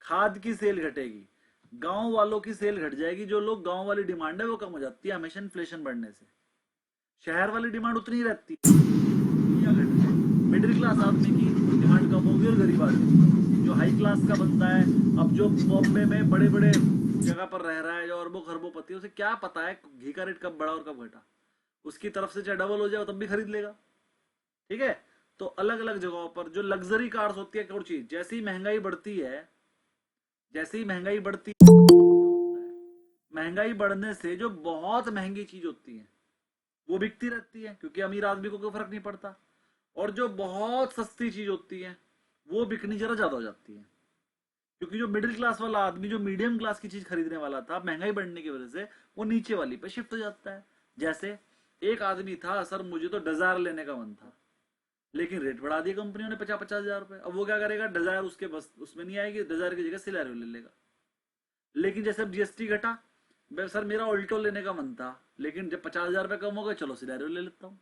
खाद की सेल घटेगी, गांव वालों की सेल घट जाएगी। जो लोग गांव वाली डिमांड है वो कम हो जाती है हमेशा इन्फ्लेशन बढ़ने से। शहर वाली डिमांड उतनी ही रहती है। मिडिल क्लास आदमी की डिमांड कम होगी और गरीब आदमी जो हाई क्लास का बंदा है, अब जो बॉम्बे में बड़े बड़े जगह पर रह रहा है, जो अरबों खरबों पति, उसे क्या पता है घी का रेट कब बढ़ा और कब घटा। उसकी तरफ से चाहे डबल हो जाए तब भी खरीद लेगा। ठीक है, तो अलग अलग जगहों पर जो लग्जरी कार्स होती है, कौन चीज, जैसे ही महंगाई बढ़ती है, जैसे ही महंगाई बढ़ती है, महंगाई बढ़ने से जो बहुत महंगी चीज होती है वो बिकती रहती है, क्योंकि अमीर आदमी को कोई फर्क नहीं पड़ता। और जो बहुत सस्ती चीज होती है वो बिकनी जरा ज्यादा हो जाती है, क्योंकि जो मिडिल क्लास वाला आदमी जो मीडियम क्लास की चीज खरीदने वाला था, महंगाई बढ़ने की वजह से वो नीचे वाली पे शिफ्ट हो जाता है। जैसे एक आदमी था, सर मुझे तो डिजायर लेने का मन था, लेकिन रेट बढ़ा दिया कंपनियों ने 50-50 हजार रुपए। अब वो क्या करेगा, डिजायर उसके बस उसमें नहीं आएगी, डिजायर की जगह सिलेरियो ले लेगा। लेकिन जैसे अब जीएसटी घटा, सर मेरा ऑल्टो लेने का मन था, लेकिन जब 50 हजार रुपए कम हो गए, चलो सिलेरियो ले लेता हूँ,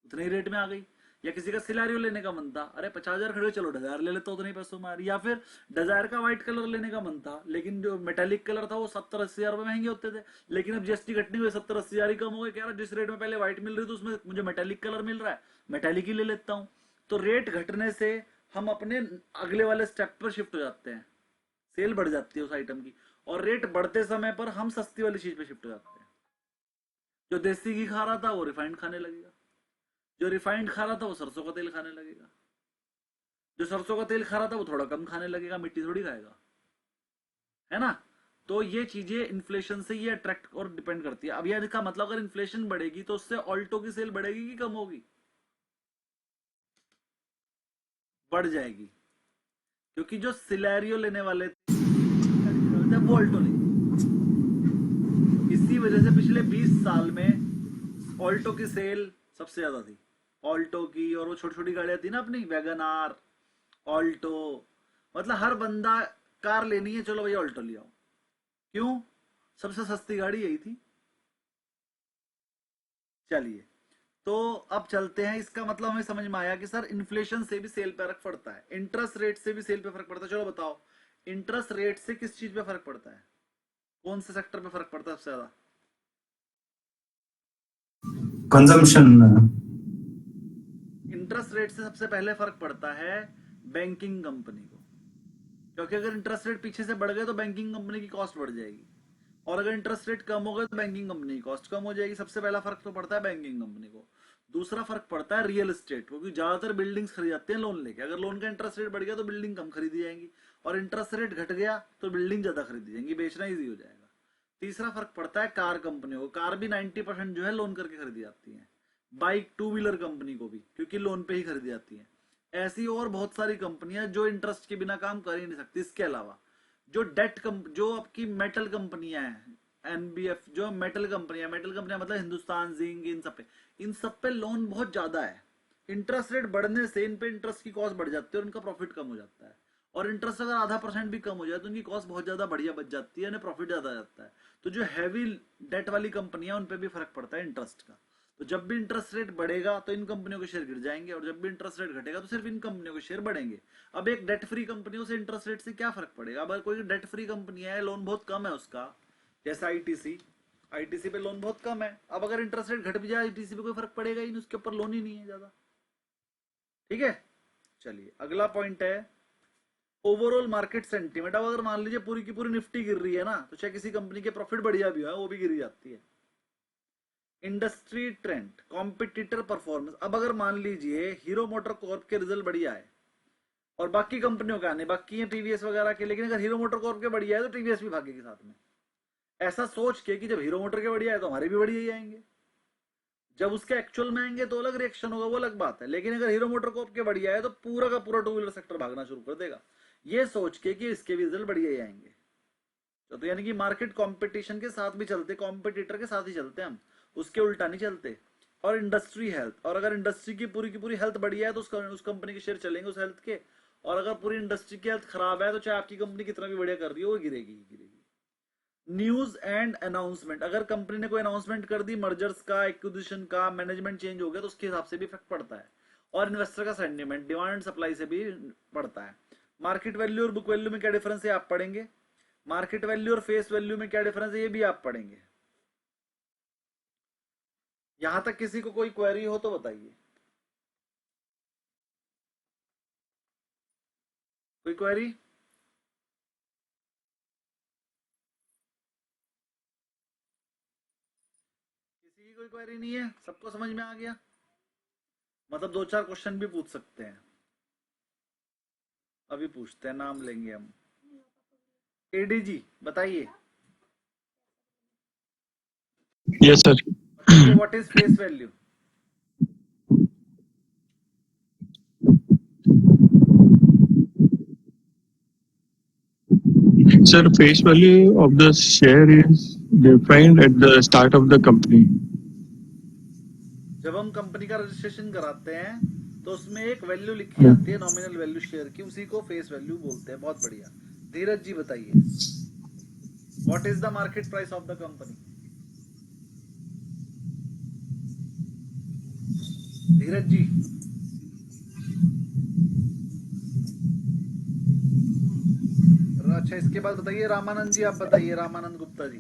उतने ही रेट में आ गई। या किसी का सिलेरियो लेने का मन था, अरे 50 हजार खड़े, चलो डिजायर ले लेता हूँ उतने ही पैसों में आ रही। या फिर डिजायर का व्हाइट कलर लेने का मन था, लेकिन जो मेटेलिक कलर था वो 70-80 हजार रुपए महंगे होते थे, लेकिन अब जीएसटी घटनी हुई 70-80 हजार ही कम हो गए। कह रहा जिस रेट में पहले व्हाइट मिल रही थी उसमें मुझे मेटेलिक कलर मिल रहा है, मेटेलिक ही ले लेता हूँ। तो रेट घटने से हम अपने अगले वाले स्टेप पर शिफ्ट हो जाते हैं, सेल बढ़ जाती है उस आइटम की, और रेट बढ़ते समय पर हम सस्ती वाली चीज पे शिफ्ट हो जाते हैं। जो देसी घी खा रहा था वो रिफाइंड खाने लगेगा, जो रिफाइंड खा रहा था वो सरसों का तेल खाने लगेगा, जो सरसों का तेल खा रहा था वो थोड़ा कम खाने लगेगा, मिट्टी थोड़ी खाएगा, है ना। तो ये चीजें इन्फ्लेशन से ये अट्रैक्ट और डिपेंड करती है। अब यह का मतलब अगर इन्फ्लेशन बढ़ेगी तो उससे ऑल्टो की सेल बढ़ेगी कि कम होगी, बढ़ जाएगी, क्योंकि जो सिलेरियो लेने वाले वो ऑल्टो नहीं। इसी वजह से पिछले 20 साल में ऑल्टो की सेल सबसे ज्यादा थी, ऑल्टो की। और वो छोटी छोटी गाड़ियां थी ना अपनी, वैगन आर, ऑल्टो, मतलब हर बंदा कार लेनी है, चलो भैया ऑल्टो ले आओ। क्यों, सबसे सस्ती गाड़ी यही थी। चलिए, तो अब चलते हैं, इसका मतलब हमें समझ में आया कि सर इन्फ्लेशन से भी सेल पे फर्क पड़ता है, इंटरेस्ट रेट से भी सेल पे फर्क पड़ता है। चलो बताओ, इंटरेस्ट रेट से किस चीज पे फर्क पड़ता है, कौन से सेक्टर पे फर्क पड़ता है सबसे ज्यादा? कंजम्पशन। इंटरेस्ट रेट से सबसे पहले फर्क पड़ता है बैंकिंग कंपनी को, क्योंकि अगर इंटरेस्ट रेट पीछे से बढ़ गए तो बैंकिंग कंपनी की कॉस्ट बढ़ जाएगी, और अगर इंटरेस्ट रेट कम हो गए तो बैंकिंग कंपनी की कॉस्ट कम हो जाएगी। सबसे पहला फर्क तो पड़ता है बैंकिंग कंपनी को। दूसरा फर्क पड़ता है रियल एस्टेट, क्योंकि ज्यादातर बिल्डिंग्स खरीद जाते हैं लोन लेके। अगर लोन का इंटरेस्ट रेट बढ़ गया तो बिल्डिंग कम खरीदी जाएंगी, और इंटरेस्ट रेट घट गया तो बिल्डिंग ज्यादा खरीदी जाएंगी, बेचना ईजी हो जाएगा। तीसरा फर्क पड़ता है कार कंपनियों को, कार भी 90% जो है लोन करके खरीदी जाती है। बाइक, टू व्हीलर कंपनी को भी, क्योंकि लोन पे ही खरीदी जाती है। ऐसी और बहुत सारी कंपनियां जो इंटरेस्ट के बिना काम कर ही नहीं सकती। इसके अलावा जो जो आपकी मेटल कंपनियां हैं, एनबीएफ, जो मेटल कंपनियां मतलब हिंदुस्तान जिंक, इन सब पे लोन बहुत ज्यादा है। इंटरेस्ट रेट बढ़ने से इन पे इंटरेस्ट की कॉस्ट बढ़ जाती है और उनका प्रॉफिट कम हो जाता है। और इंटरेस्ट अगर ½ % भी कम हो जाए तो उनकी कॉस्ट बहुत ज्यादा बढ़िया बच जाती है, प्रॉफिट ज्यादा आ जाता है। तो जो हैवी डेट वाली कंपनियां, उन पे भी फर्क पड़ता है इंटरेस्ट का। तो जब भी इंटरेस्ट रेट बढ़ेगा तो इन कंपनियों के शेयर गिर जाएंगे, और जब भी इंटरेस्ट रेट घटेगा तो सिर्फ इन कंपनियों के शेयर बढ़ेंगे। अब एक डेट फ्री कंपनियों से इंटरेस्ट रेट से क्या फर्क पड़ेगा? अगर कोई डेट फ्री कंपनी है, लोन बहुत कम है उसका, जैसे आईटीसी पे लोन बहुत कम है, अब अगर इंटरेस्ट रेट घट भी जाए आईटीसी पे कोई फर्क पड़ेगा ही नहीं, उसके ऊपर लोन ही नहीं है ज्यादा। ठीक है, चलिए अगला पॉइंट है ओवरऑल मार्केट सेंटीमेंट। अब अगर मान लीजिए पूरी की पूरी निफ्टी गिर रही है ना, तो चाहे किसी कंपनी के प्रॉफिट बढ़िया भी हो वो भी गिर जाती है। Industry trend, competitor performance. अब अगर मान लीजिए हीरो मोटर कॉर्प के रिजल्ट बढ़िया है और बाकी कंपनियों का नहीं, बाकी है टीवीएस वगैरह के, लेकिन अगर हीरो मोटर कॉर्प के बढ़िया है तो टीवीएस भी भागेगी साथ में। ऐसा सोच के कि जब हीरो मोटर के बढ़िया है तो हमारे भी बढ़िया ही आएंगे, जब उसके एक्चुअल में आएंगे तो अलग रिएक्शन होगा, वो अलग बात है। लेकिन अगर हीरो मोटर कॉर्प के बढ़िया है तो पूरा का पूरा टू व्हीलर सेक्टर भागना शुरू कर देगा, ये सोच के कि इसके भी रिजल्ट बढ़िया ही आएंगे। तो यानी कि मार्केट कंपटीशन के साथ भी चलते, कॉम्पिटिटर के साथ ही चलते हम, उसके उल्टा नहीं चलते। और इंडस्ट्री हेल्थ, और अगर इंडस्ट्री की पूरी हेल्थ बढ़िया है तो उस कंपनी के शेयर चलेंगे उस हेल्थ के, और अगर पूरी इंडस्ट्री की हेल्थ खराब है तो चाहे आपकी कंपनी कितना भी बढ़िया कर रही हो वो गिरेगी ही गिरेगी। न्यूज एंड अनाउंसमेंट, अगर कंपनी ने कोई अनाउंसमेंट कर दी मर्जर्स का, एक्विजिशन का, मैनेजमेंट चेंज हो गया तो उसके हिसाब से भी इफेक्ट पड़ता है। और इन्वेस्टर का सेंटिमेंट, डिमांड एंड सप्लाई से भी पड़ता है। मार्केट वैल्यू और बुक वैल्यू में क्या डिफरेंस है आप पढ़ेंगे, मार्केट वैल्यू और फेस वैल्यू में क्या डिफरेंस है ये भी आप पढ़ेंगे। यहां तक किसी को कोई क्वेरी हो तो बताइए, कोई क्वेरी? किसी की कोई क्वेरी नहीं है, सबको समझ में आ गया? मतलब 2-4 क्वेश्चन भी पूछ सकते हैं, अभी पूछते हैं, नाम लेंगे हम। एडीजी बताइए, यस सर। बताइए what is face value? Sir, face value of the share is defined at the start of the company. जब हम कंपनी का रजिस्ट्रेशन कराते हैं तो उसमें एक वैल्यू लिखी जाती है, नॉमिनल वैल्यू शेयर की, उसी को फेस वैल्यू बोलते हैं। बहुत बढ़िया। धीरज जी बताइए, what is the market price of the company? Dheeraj ji. अच्छा, इसके बाद बताइए रामानंद जी, आप बताइए, रामानंद गुप्ता जी।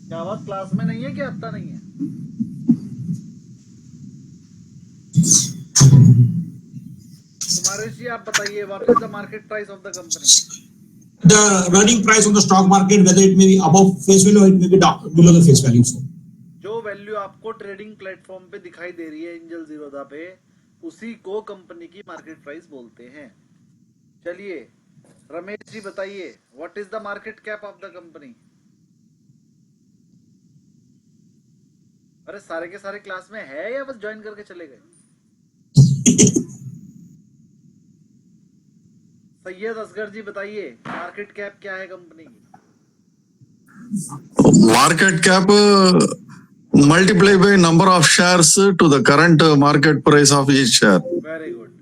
क्या आवाज क्लास में नहीं है, क्या आता नहीं है? कुमारेश जी आप बताइए, what is the market price of the company? The running price on the stock market, whether it may be above face value or it may be below the face value, sir. जो value आपको trading platform पे दिखाई दे रही है angel Zerodha पे, उसी को company की मार्केट प्राइस बोलते हैं। चलिए रमेश जी बताइए, what is the market cap of the company? अरे सारे के सारे क्लास में है या बस ज्वाइन करके चले गए? सैयद असगर जी बताइए, मार्केट कैप क्या है कंपनी की? Market cap multiplied by number of shares to the current market price of each share. Very good.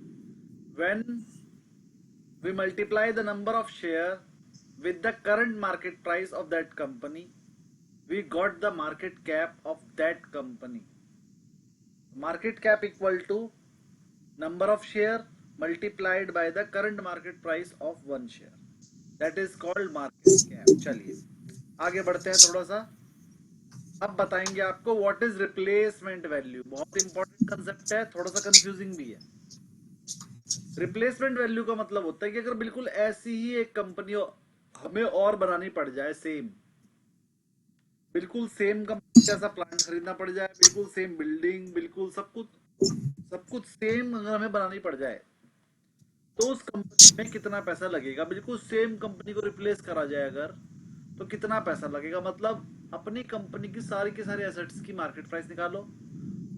When we multiply the number of share with the current market price of that company, we got the market cap of that company. Market cap equal to number of share multiplied by the current market price of one share. That is called market cap. चलिए आगे बढ़ते हैं थोड़ा सा। अब बताएंगे आपको what is replacement value. बहुत इंपॉर्टेंट कंसेप्ट है, थोड़ा सा कंफ्यूजिंग भी है। रिप्लेसमेंट वैल्यू का मतलब होता है कि अगर बिल्कुल ऐसी ही एक कंपनी हमें और बनानी पड़ जाए, सेम, बिल्कुल सेम कंपनी जैसा प्लांट खरीदना पड़ जाए, बिल्कुल सेम बिल्डिंग, बिल्कुल सब कुछ सेम अगर हमें बनानी पड़ जाए तो उस कंपनी में कितना पैसा लगेगा? बिल्कुल सेम कंपनी को रिप्लेस करा जाए अगर तो कितना पैसा लगेगा? मतलब अपनी कंपनी की सारी एसेट्स की मार्केट प्राइस निकालो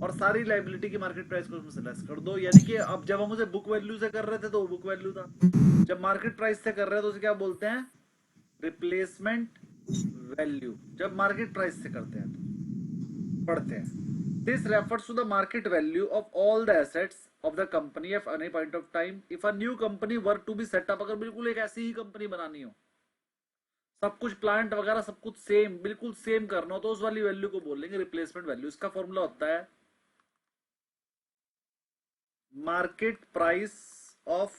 और सारी लायबिलिटी की मार्केट प्राइस को उसमें से लेस कर दो। यानी कि अब जब हम उसे बुक वैल्यू से कर रहे थे तो वो बुक वैल्यू था, जब मार्केट प्राइस से कर रहे हैं तो उसे क्या बोलते हैं? Replacement value. जब मार्केट प्राइस से करते हैं तो पढ़ते हैं, this refers to the market value of all the assets of the company at any point of time if a new company were to be set up। अगर बिल्कुल एक ऐसी ही कंपनी बनानी हो, सब कुछ प्लांट वगैरह सब कुछ सेम, बिल्कुल सेम करना हो, तो उस वाली वैल्यू को बोलेंगे रिप्लेसमेंट वैल्यू। इसका फॉर्मूला होता है market price of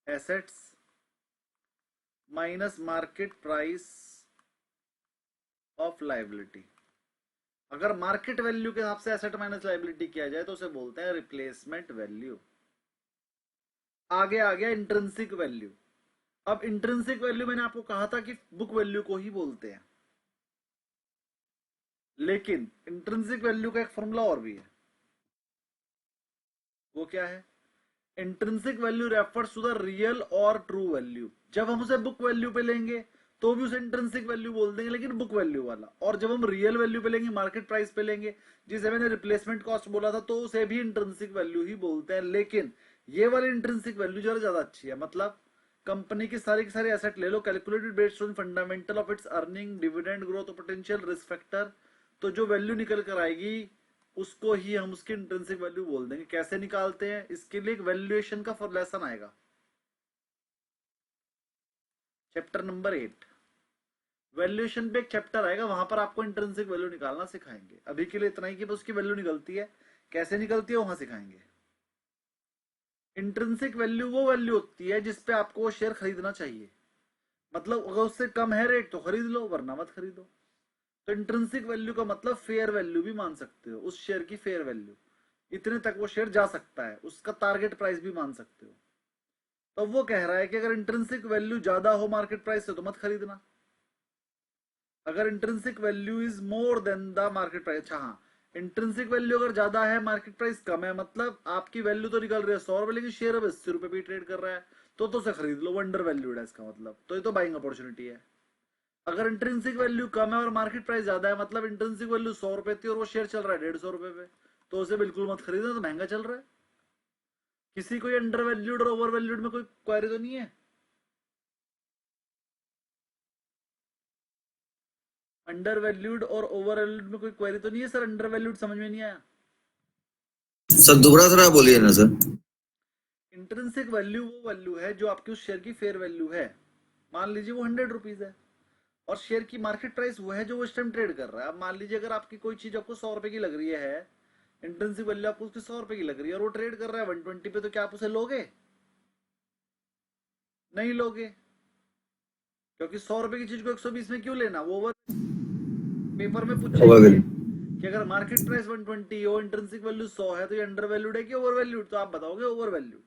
assets minus market price of liability. अगर मार्केट वैल्यू के हिसाब से एसेट माइनस लायबिलिटी किया जाए तो उसे बोलते हैं रिप्लेसमेंट वैल्यू। आगे आ गया इंट्रिंसिक वैल्यू। अब इंट्रिंसिक वैल्यू मैंने आपको कहा था कि बुक वैल्यू को ही बोलते हैं, लेकिन इंट्रिंसिक वैल्यू का एक फॉर्मूला और भी है। वो क्या है? Intrinsic value refers to the real और ट्रू वैल्यू। जब हम उसे बुक वैल्यू पे लेंगे तो भी उसे इंट्रिंसिक वैल्यू बोल देंगे, लेकिन बुक वैल्यू वाला। और जब हम रियल वैल्यू पे लेंगे, मार्केट प्राइस पे लेंगे, जिसे मैंने रिप्लेसमेंट कॉस्ट बोला था, तो उसे भी इंट्रिंसिक वैल्यू ही बोलते हैं। लेकिन ये वाली इंट्रिंसिक वैल्यू जरा ज्यादा अच्छी है। मतलब कंपनी की सारी एसेट ले लो, calculated based on fundamental of its earning, dividend growth, potential risk factor, तो जो वैल्यू निकल कर आएगी उसको ही हम उसकी इंट्रिंसिक वैल्यू बोल देंगे। कैसे निकालते हैं, इसके लिए एक वैल्यूएशन का लेसन आएगा, चैप्टर नंबर 8। वैल्यूएशन पे एक चैप्टर आएगा, वहां पर आपको इंट्रिंसिक वैल्यू निकालना सिखाएंगे। अभी के लिए इतना ही कि उसकी वैल्यू निकलती है, कैसे निकलती है वहां सिखाएंगे। इंट्रिंसिक वैल्यू वो वैल्यू होती है जिसपे आपको वो शेयर खरीदना चाहिए। मतलब अगर उससे कम है रेट तो खरीद लो, वरना मत खरीदो। तो इंट्रिंसिक वैल्यू का मतलब फेयर वैल्यू भी मान सकते हो, उस शेयर की फेयर वैल्यू, इतने तक वो शेयर जा सकता है, उसका टारगेट प्राइस भी मान सकते हो। तो वो कह रहा है कि अगर इंट्रिंसिक वैल्यू ज्यादा हो मार्केट प्राइस से तो मत खरीदना। अगर intrinsic value is more than the market price, अच्छा हाँ, इंट्रिंसिक वैल्यू अगर ज्यादा है, मार्केट प्राइस कम है, मतलब आपकी वैल्यू तो निकल रही है 100 रुपए, लेकिन शेयर अब 80 रुपए भी ट्रेड कर रहा है, तो उसे खरीद लो, वो अंडर वैल्यूड है इसका मतलब, तो ये तो बाइंग अपॉर्चुनिटी है। अगर इंट्रिंसिक वैल्यू कम है और मार्केट प्राइस ज्यादा है, मतलब इंट्रिंसिक वैल्यू 100 रुपए थी और वो शेयर चल रहा है 150 रुपए पे, तो उसे बिल्कुल मत खरीदना, तो महंगा चल रहा है। किसी को अंडर वैल्यूड और ओवर वैल्यूड में कोई क्वेरी तो नहीं है? अंडर वैल्यूड और ओवर वैल्यूड में कोई क्वेरी तो नहीं है सर? अंडर वैल्यूड समझ में नहीं आया सर? दोबारा थोड़ा बोलिए ना सर। इंट्रिंसिक वैल्यू वो वैल्यू है जो आपकी उस शेयर की फेयर वैल्यू है। मान लीजिए वो 100 रुपीज है और शेयर की मार्केट प्राइस वो है जो वो इस टाइम ट्रेड कर रहा है। अब मान लीजिए अगर आपकी कोई चीज आपको 100 रुपए की लग रही है, इंट्रिंसिक वैल्यू आपको उसकी 100 रुपए की लग रही है और वो ट्रेड कर रहा है 120 पे, तो क्या आप उसे लोगे? नहीं लोगे, क्योंकि 100 रुपए की चीज को 120 में क्यों लेना? वो ओवर पेपर में पूछेंगे कि अगर मार्केट प्राइस 120 हो, इंट्रिंसिक वैल्यू 100 है, तो ये अंडर वैल्यूड है कि ओवर वैल्यूड? तो आप बताओगे ओवर वैल्यूड,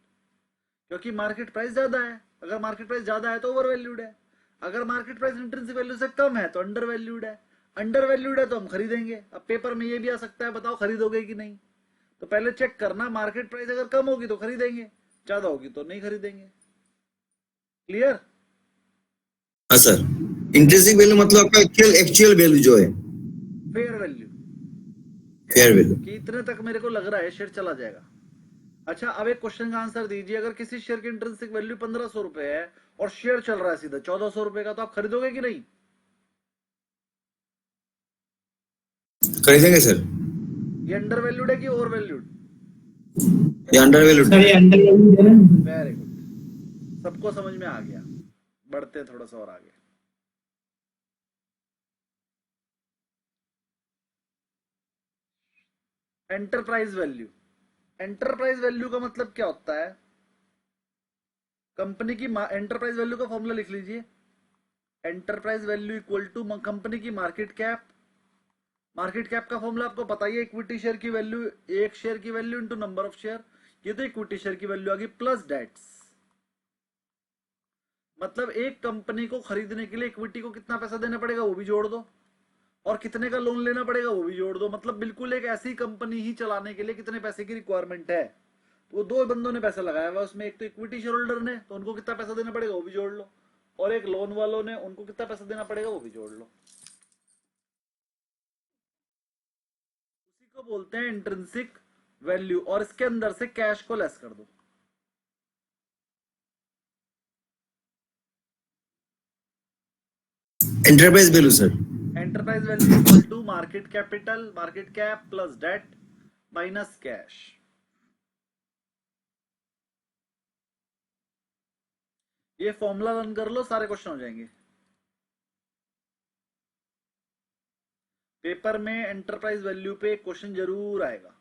क्योंकि मार्केट प्राइस ज्यादा है। अगर मार्केट प्राइस ज्यादा है तो ओवर वैल्यूड है, अगर मार्केट प्राइस इंट्रिंसिक वैल्यू से कम है तो अंडर वैल्यूड है। अंडर वैल्यूड है तो हम खरीदेंगे। अब पेपर में ये भी आ सकता है, बताओ खरीदोगे कि नहीं? तो पहले चेक करना, मार्केट प्राइस अगर कम होगी तो खरीदेंगे, ज्यादा होगी तो नहीं खरीदेंगे। क्लियर? हाँ सर, इंट्रिंसिक वैल्यू मतलब आपका एक्चुअल वैल्यू जो है, फेयर वैल्यू, फेयर वैल्यू। कि इतने तक मेरे को लग रहा है शेयर चला जाएगा। अच्छा, अब एक क्वेश्चन का आंसर दीजिए। अगर किसी शेयर की इंट्रिंसिक वैल्यू 1500 रुपए है और शेयर चल रहा है सीधा 1400 रुपए का, तो आप खरीदोगे कि नहीं? खरीदेंगे सर। ये अंडर वैल्यूड है कि ओवर वैल्यूड? ये अंडर वैल्यूड। सर ये अंडर वैल्यूड है ना? वेरी गुड, सबको समझ में आ गया। बढ़ते हैं थोड़ा सा और आगे। Enterprise value. एंटरप्राइज वैल्यू का मतलब क्या होता है? कंपनी की एंटरप्राइज वैल्यू का फॉर्मूला लिख लीजिए। Enterprise value equal to company की मार्केट कैप। मार्केट कैप का फॉर्मूला आपको पता ही है, इक्विटी शेयर की वैल्यू, एक शेयर की value into number of share. ये तो इक्विटी शेयर की वैल्यू आ गई, प्लस डेट्स। मतलब एक कंपनी को खरीदने के लिए इक्विटी को कितना पैसा देना पड़ेगा वो भी जोड़ दो, और कितने का लोन लेना पड़ेगा वो भी जोड़ दो। मतलब बिल्कुल एक ऐसी कंपनी ही चलाने के लिए कितने पैसे की रिक्वायरमेंट है, तो वो दो बंदों ने पैसा लगाया हुआ उसमें। एक तो इक्विटी शेयर होल्डर ने, तो उनको कितना पैसा देना पड़ेगा वो भी जोड़ लो, और एक लोन वालों ने, उनको कितना पैसा देना पड़ेगा वो भी जोड़ लो। उसी को बोलते हैं इंट्रिंसिक वैल्यू, और इसके अंदर से कैश को लेस कर दो। Enterprise value sir, enterprise value equal to market capital, market cap plus debt minus cash. ये फॉर्मूला रन कर लो, सारे क्वेश्चन हो जाएंगे। पेपर में एंटरप्राइज वैल्यू पे क्वेश्चन जरूर आएगा।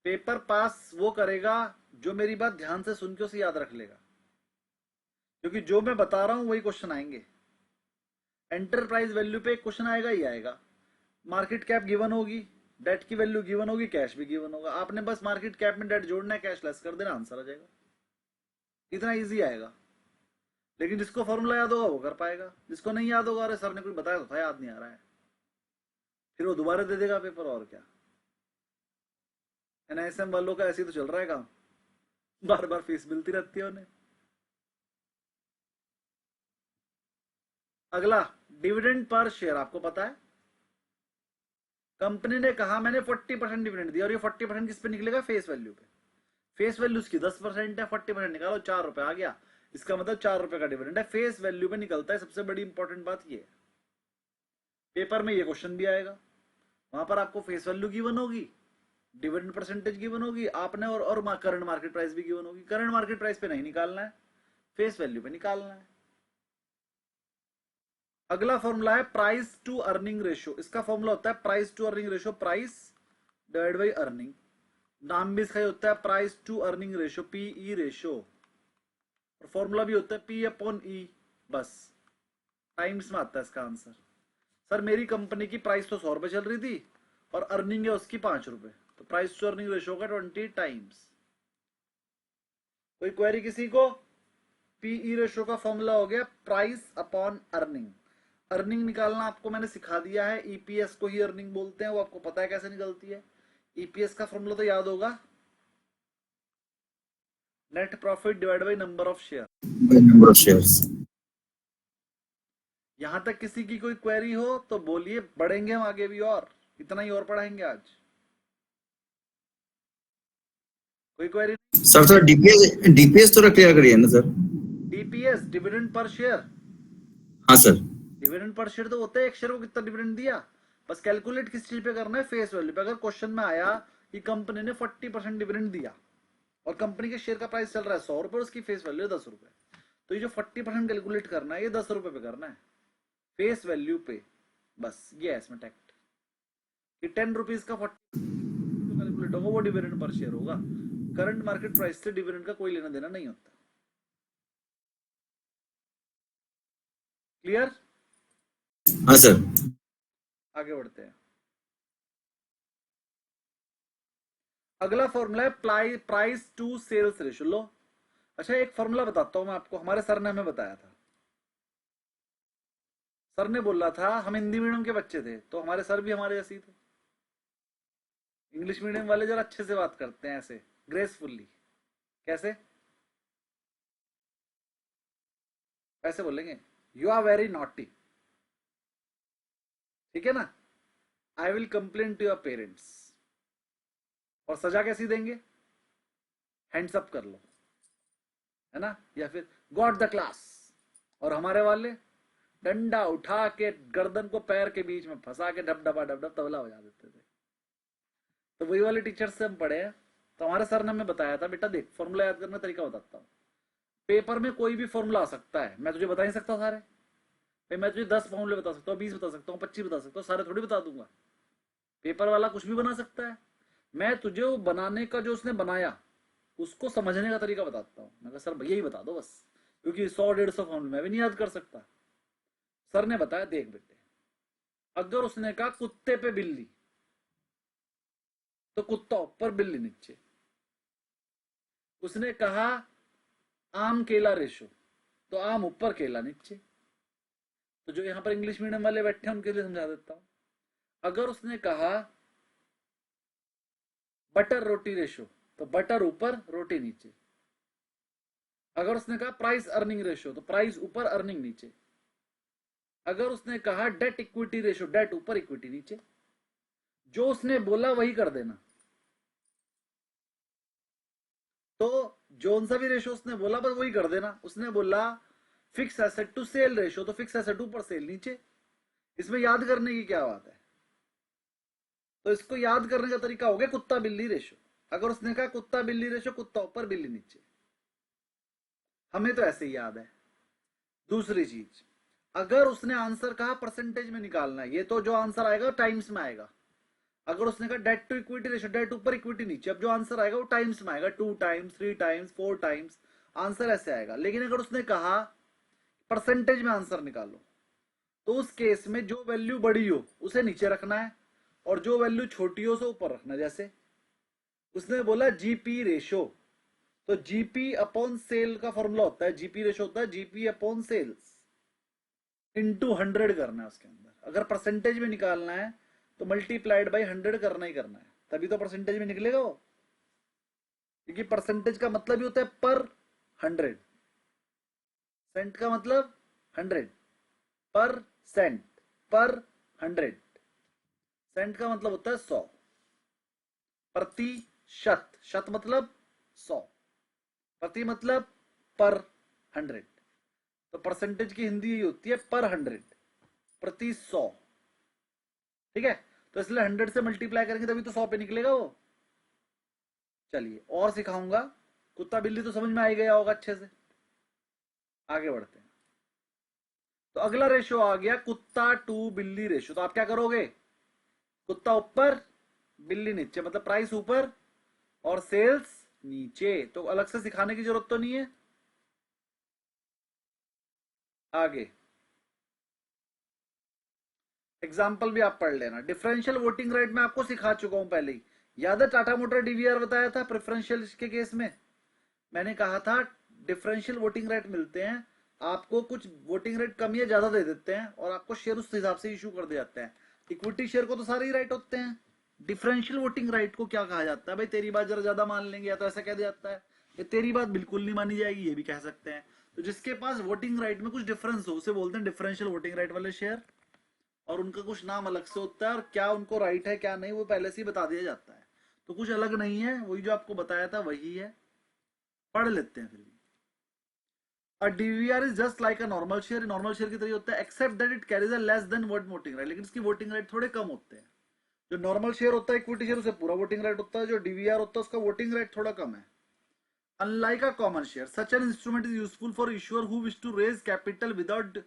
पेपर पास वो करेगा जो मेरी बात ध्यान से सुन के उसे याद रख लेगा, क्योंकि जो मैं बता रहा हूं वही क्वेश्चन आएंगे। एंटरप्राइज वैल्यू पे क्वेश्चन आएगा ही आएगा। मार्केट कैप गिवन होगी, डेट की वैल्यू गिवन होगी, कैश भी गिवन होगा, आपने बस मार्केट कैप में डेट जोड़ना है, कैश लेस कर देना, आंसर आ जाएगा। इतना इजी आएगा। लेकिन जिसको फॉर्मूला याद होगा वो कर पाएगा, जिसको नहीं याद होगा, अरे सर ने कुछ बताया तो था, याद नहीं आ रहा है, फिर वो दोबारा दे देगा पेपर। और क्या, एनआईएसएम वालों का ऐसे ही तो चल रहा है काम, बार बार फीस मिलती रहती है उन्हें। अगला, डिविडेंड पर शेयर। आपको पता है कंपनी ने कहा मैंने 40% डिविडेंड दिया, और ये 40% किस पे निकलेगा? फेस वैल्यू पे। फेस वैल्यू उसकी 10% है, 40% निकालो, 4 रुपए आ गया। इसका मतलब 4 रुपए का डिविडेंड है, फेस वैल्यू पे निकलता है। सबसे बड़ी इंपॉर्टेंट बात ये है, पेपर में ये क्वेश्चन भी आएगा, वहां पर आपको फेस वैल्यू गिवन होगी, डिविडेंड परसेंटेज गिवन होगी आपने, और करंट मार्केट प्राइस भी गिवन होगी। करंट मार्केट प्राइस पे नहीं निकालना है, फेस वैल्यू पे निकालना है। अगला फॉर्मूला है प्राइस टू अर्निंग रेशियो। इसका फॉर्मूला होता है price to earning ratio, price divide by earning. नाम भी इसका ही होता है price to earning ratio, PE ratio. और फॉर्मूला भी होता है पी अपॉन ई, बस टाइम्स में आता है इसका आंसर। सर मेरी कंपनी की प्राइस तो 100 रुपए चल रही थी और अर्निंग है उसकी 5 रुपए, तो प्राइस टू अर्निंग रेशियो का 20 टाइम्स। कोई क्वेरी किसी को? पीई रेशियो का फॉर्मूला हो गया प्राइस अपॉन अर्निंग। अर्निंग निकालना आपको मैंने सिखा दिया है, ईपीएस को ही अर्निंग बोलते हैं, वो आपको पता है कैसे निकलती है। ईपीएस का फॉर्मूला तो याद होगा, net profit divide by number of share. Number of shares. यहां तक किसी की कोई क्वेरी हो तो बोलिए, बढ़ेंगे हम आगे भी, और इतना ही और पढ़ाएंगे आज। कोई क्वेरी? सर डीपीएस तो रख लिया करिए ना sir. DPS dividend per share. हाँ सर। डिविडेंड पर शेयर तो होता है एक शेयर को कितना डिविडेंड दिया, बस कैलकुलेट किस चीज पे करना है? फेस वैल्यू पे। अगर क्वेश्चन में आया कि कंपनी ने 40% डिविडेंड दिया और कंपनी के शेयर का प्राइस चल रहा है 100 रुपए, उसकी फेस वैल्यू 10 रुपए, तो ये जो 40% कैलकुलेट करना है ये 10 रुपए पे करना है, फेस वैल्यू पे। बस ये है इसमें टैक्ट कि 10 रुपीज का 40 कैलकुलेट होगा वो डिविडेंड पर शेयर होगा। करंट मार्केट प्राइस से डिविडेंड का कोई लेना देना नहीं होता। क्लियर? हाँ सर। आगे बढ़ते हैं। अगला फॉर्मूला है प्राइस टू सेल्स रेशियो। लो, अच्छा एक फॉर्मूला बताता हूं मैं आपको, हमारे सर ने हमें बताया था। सर ने बोला था, हम हिंदी मीडियम के बच्चे थे तो हमारे सर भी हमारे जैसे ही थे। इंग्लिश मीडियम वाले जरा अच्छे से बात करते हैं, ऐसे ग्रेसफुल्ली। कैसे? ऐसे बोलेंगे, यू आर वेरी नॉटी, ठीक है ना, I will complain to your parents. और सजा कैसी देंगे? हैंड्स अप कर लो, है ना, या फिर गॉट द क्लास। और हमारे वाले डंडा उठा के गर्दन को पैर के बीच में फंसा के ढप ढपा ढप ढप तबला बजा देते थे। तो वही वाले टीचर से हम पढ़े हैं। तो हमारे सर ने हमें बताया था, बेटा देख फॉर्मूला याद करने का तरीका बताता हूँ। पेपर में कोई भी फॉर्मूला आ सकता है, मैं तुझे बता नहीं सकता सारे। मैं तुझे 10 फॉर्मूले बता सकता हूँ, 20 बता सकता हूँ, 25 बता सकता हूँ, सारे थोड़ी बता दूंगा। पेपर वाला कुछ भी बना सकता है। मैं तुझे वो बनाने का, जो उसने बनाया उसको समझने का तरीका बताता हूँ। मैं कहा सर भैया ही बता दो बस, क्योंकि 100-150 फॉर्मूले मैं भी नहीं याद कर सकता। सर ने बताया, देख बेटे, अगर उसने कहा कुत्ते पे बिल्ली, तो कुत्ता ऊपर बिल्ली नीचे। उसने कहा आम केला रेशो, तो आम ऊपर केला नीचे। तो जो यहां पर इंग्लिश मीडियम वाले बैठे हैं उनके लिए समझा देता हूं। अगर उसने कहा बटर रोटी रेशो, तो बटर ऊपर रोटी नीचे। अगर उसने कहा प्राइस अर्निंग रेशो, तो प्राइस ऊपर अर्निंग नीचे। अगर उसने कहा डेट इक्विटी रेशो, डेट ऊपर इक्विटी नीचे। जो उसने बोला वही कर देना। तो जोन सा भी रेशो उसने बोला बस वही कर देना। उसने बोला fix asset to sale ratio, तो फिक्स एसेट ऊपर सेल नीचे। इसमें याद करने की क्या बात है? तो इसको याद करने का तरीका हो गया कुत्ता बिल्ली रेशो। अगर उसने कहा कुत्ता बिल्ली रेशो, कुत्ता ऊपर बिल्ली नीचे, हमें तो ऐसे ही याद है। दूसरी चीज, अगर उसने आंसर कहा परसेंटेज में निकालना है, ये तो जो आंसर आएगा टाइम्स में आएगा। अगर उसने कहा debt to equity ratio, debt ऊपर इक्विटी नीचे, अब जो आंसर आएगा वो टाइम्स में आएगा, 2 टाइम्स 3 टाइम्स 4 टाइम्स, आंसर ऐसे आएगा। लेकिन अगर उसने कहा परसेंटेज में आंसर निकालो, तो उस केस में जो वैल्यू बड़ी हो उसे नीचे रखना है और जो वैल्यू छोटी हो उसे ऊपर रखना। जैसे उसने बोला जीपी रेशो, तो जीपी अपॉन सेल का फॉर्मूला होता है, जीपी रेशो होता है जीपी अपॉन सेल्स इंटू 100 करना है उसके अंदर। अगर परसेंटेज में निकालना है तो मल्टीप्लाइड बाई 100 करना ही करना है, तभी तो परसेंटेज में निकलेगा वो, क्योंकि परसेंटेज का मतलब ही होता है पर 100, सेंट का मतलब 100, पर सेंट पर 100, सेंट का मतलब होता है 100, प्रतिशत, शत मतलब 100, प्रति मतलब पर 100, तो परसेंटेज की हिंदी यही होती है पर 100, प्रति 100। ठीक है, तो इसलिए 100 से मल्टीप्लाई करेंगे तभी तो 100 पे निकलेगा वो। चलिए और सिखाऊंगा, कुत्ता बिल्ली तो समझ में आ ही गया होगा अच्छे से, आगे बढ़ते हैं। तो अगला रेशो आ गया कुत्ता टू बिल्ली रेशो। तो आप क्या करोगे, कुत्ता ऊपर बिल्ली नीचे, मतलब प्राइस ऊपर और सेल्स नीचे, तो अलग से सिखाने की जरूरत तो नहीं है। आगे एग्जाम्पल भी आप पढ़ लेना। डिफरेंशियल वोटिंग राइट में आपको सिखा चुका हूं पहले ही, याद है टाटा मोटर डीवीआर बताया था प्रेफरेंशियल के केस में, मैंने कहा था डिफरेंशियल वोटिंग राइट मिलते हैं आपको, कुछ वोटिंग राइट कम या ज्यादा दे देते हैं और आपको शेयर उस हिसाब से इशू कर दिया जाता है। इक्विटी शेयर को तो सारे ही राइट होते हैं, डिफरेंशियल वोटिंग राइट को क्या कहा जाता है, भाई तेरी बात जरा ज्यादा मान लेंगे, या तो ऐसा कह दिया जाता है कि तेरी बात बिल्कुल नहीं मानी जाएगी, ये भी कह सकते हैं। तो जिसके पास वोटिंग राइट में कुछ डिफरेंस हो उसे बोलते हैं डिफरेंशियल वोटिंग राइट वाले शेयर, और उनका कुछ नाम अलग से होता है और क्या उनको राइट है क्या नहीं वो पहले से ही बता दिया जाता है। तो कुछ अलग नहीं है, वही जो आपको बताया था वही है, पढ़ लेते हैं फिर भी। A DVR is just like a normal share, normal share की तरह होता है, except that it carries a less than voting right, लेकिन इसकी वोटिंग राइट थोड़े कम होते हैं। जो नॉर्मल शेयर होता है इक्विटी शेयर उसे पूरा वोटिंग राइट होता है, जो डीवीआर होता है उसका वोटिंग राइट थोड़ा कम है। Unlike a common share, such an instrument is useful for issuer who wish to raise capital without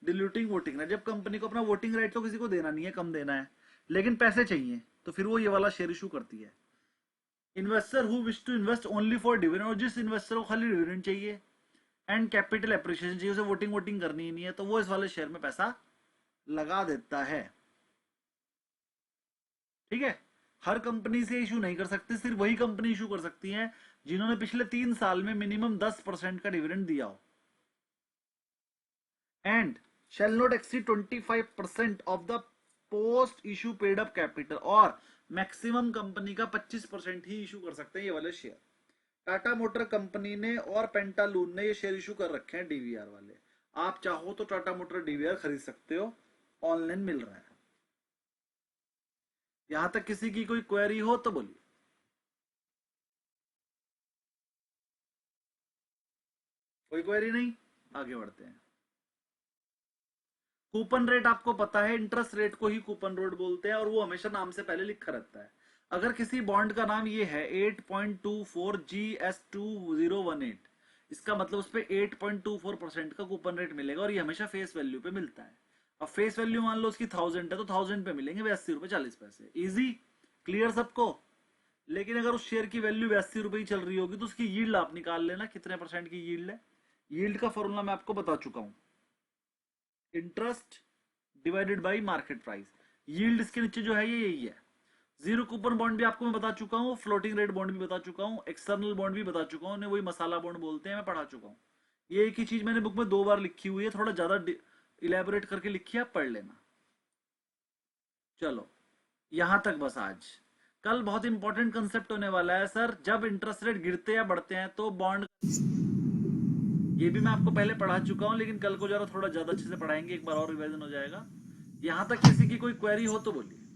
diluting voting right। जब कंपनी को अपना वोटिंग राइट तो किसी को देना नहीं है, कम देना है, लेकिन पैसे चाहिए, तो फिर वो ये वाला शेयर इशू करती है। Investor who wish to invest only for dividend, और जिस इन्वेस्टर को खाली डिविडेंड चाहिए एंड कैपिटल एप्रिसिएशन चाहिए, उसे वोटिंग करनी ही नहीं है, तो वो इस वाले शेयर में पैसा लगा देता है। ठीक है, हर कंपनी से इशू नहीं कर सकते, सिर्फ वही कंपनी इशू कर सकती है जिन्होंने पिछले 3 साल में मिनिमम 10% का डिविडेंड दिया हो, and shall not exceed 25% of the post issue paid up capital, और मैक्सिमम कंपनी का 25% ही इशू कर सकते हैं ये वाले शेयर। टाटा मोटर कंपनी ने और पेंटालून ने ये शेयर इशू कर रखे हैं डीवीआर वाले, आप चाहो तो टाटा मोटर डीवीआर खरीद सकते हो, ऑनलाइन मिल रहा है। यहां तक किसी की कोई क्वेरी हो तो बोलिए। कोई क्वेरी नहीं, आगे बढ़ते हैं। कूपन रेट आपको पता है, इंटरेस्ट रेट को ही कूपन रेट बोलते हैं और वो हमेशा नाम से पहले लिखा रहता है। अगर किसी बॉन्ड का नाम ये है 8.24 GS2018, इसका मतलब उस पर 8.24% का कूपन रेट मिलेगा और ये हमेशा फेस वैल्यू पे मिलता है। अब फेस वैल्यू मान लो उसकी 1000 है तो 1000 पे मिलेंगे 82 रुपए 40 पैसे। इजी, क्लियर सबको। लेकिन अगर उस शेयर की वैल्यू 82 रुपए ही चल रही होगी तो उसकी यील्ड आप निकाल लेना, कितने % की यील्ड है। यील्ड का फॉर्मूला मैं आपको बता चुका हूं, interest divided by market price. Yield इसके नीचे जो है ये यही है। जीरो कूपन बॉन्ड भी आपको मैं बता चुका हूँ, फ्लोटिंग रेट बॉन्ड भी बता चुका हूँ, एक्सटर्नल बॉन्ड भी बता चुका हूँ, वही मसाला बॉन्ड बोलते हैं, मैं पढ़ा चुका हूँ। ये एक ही चीज मैंने बुक में 2 बार लिखी हुई है, थोड़ा ज्यादा इलेबोरेट करके लिखी है, आप पढ़ लेना। चलो यहां तक बस आज। कल बहुत इंपॉर्टेंट कंसेप्ट होने वाला है सर, जब इंटरेस्ट रेट गिरते या बढ़ते हैं तो बॉन्ड, ये भी मैं आपको पहले पढ़ा चुका हूं, लेकिन कल को जरा थोड़ा ज्यादा अच्छे से पढ़ाएंगे, एक बार और रिवीजन हो जाएगा। यहां तक किसी की कोई क्वेरी हो तो बोलिए।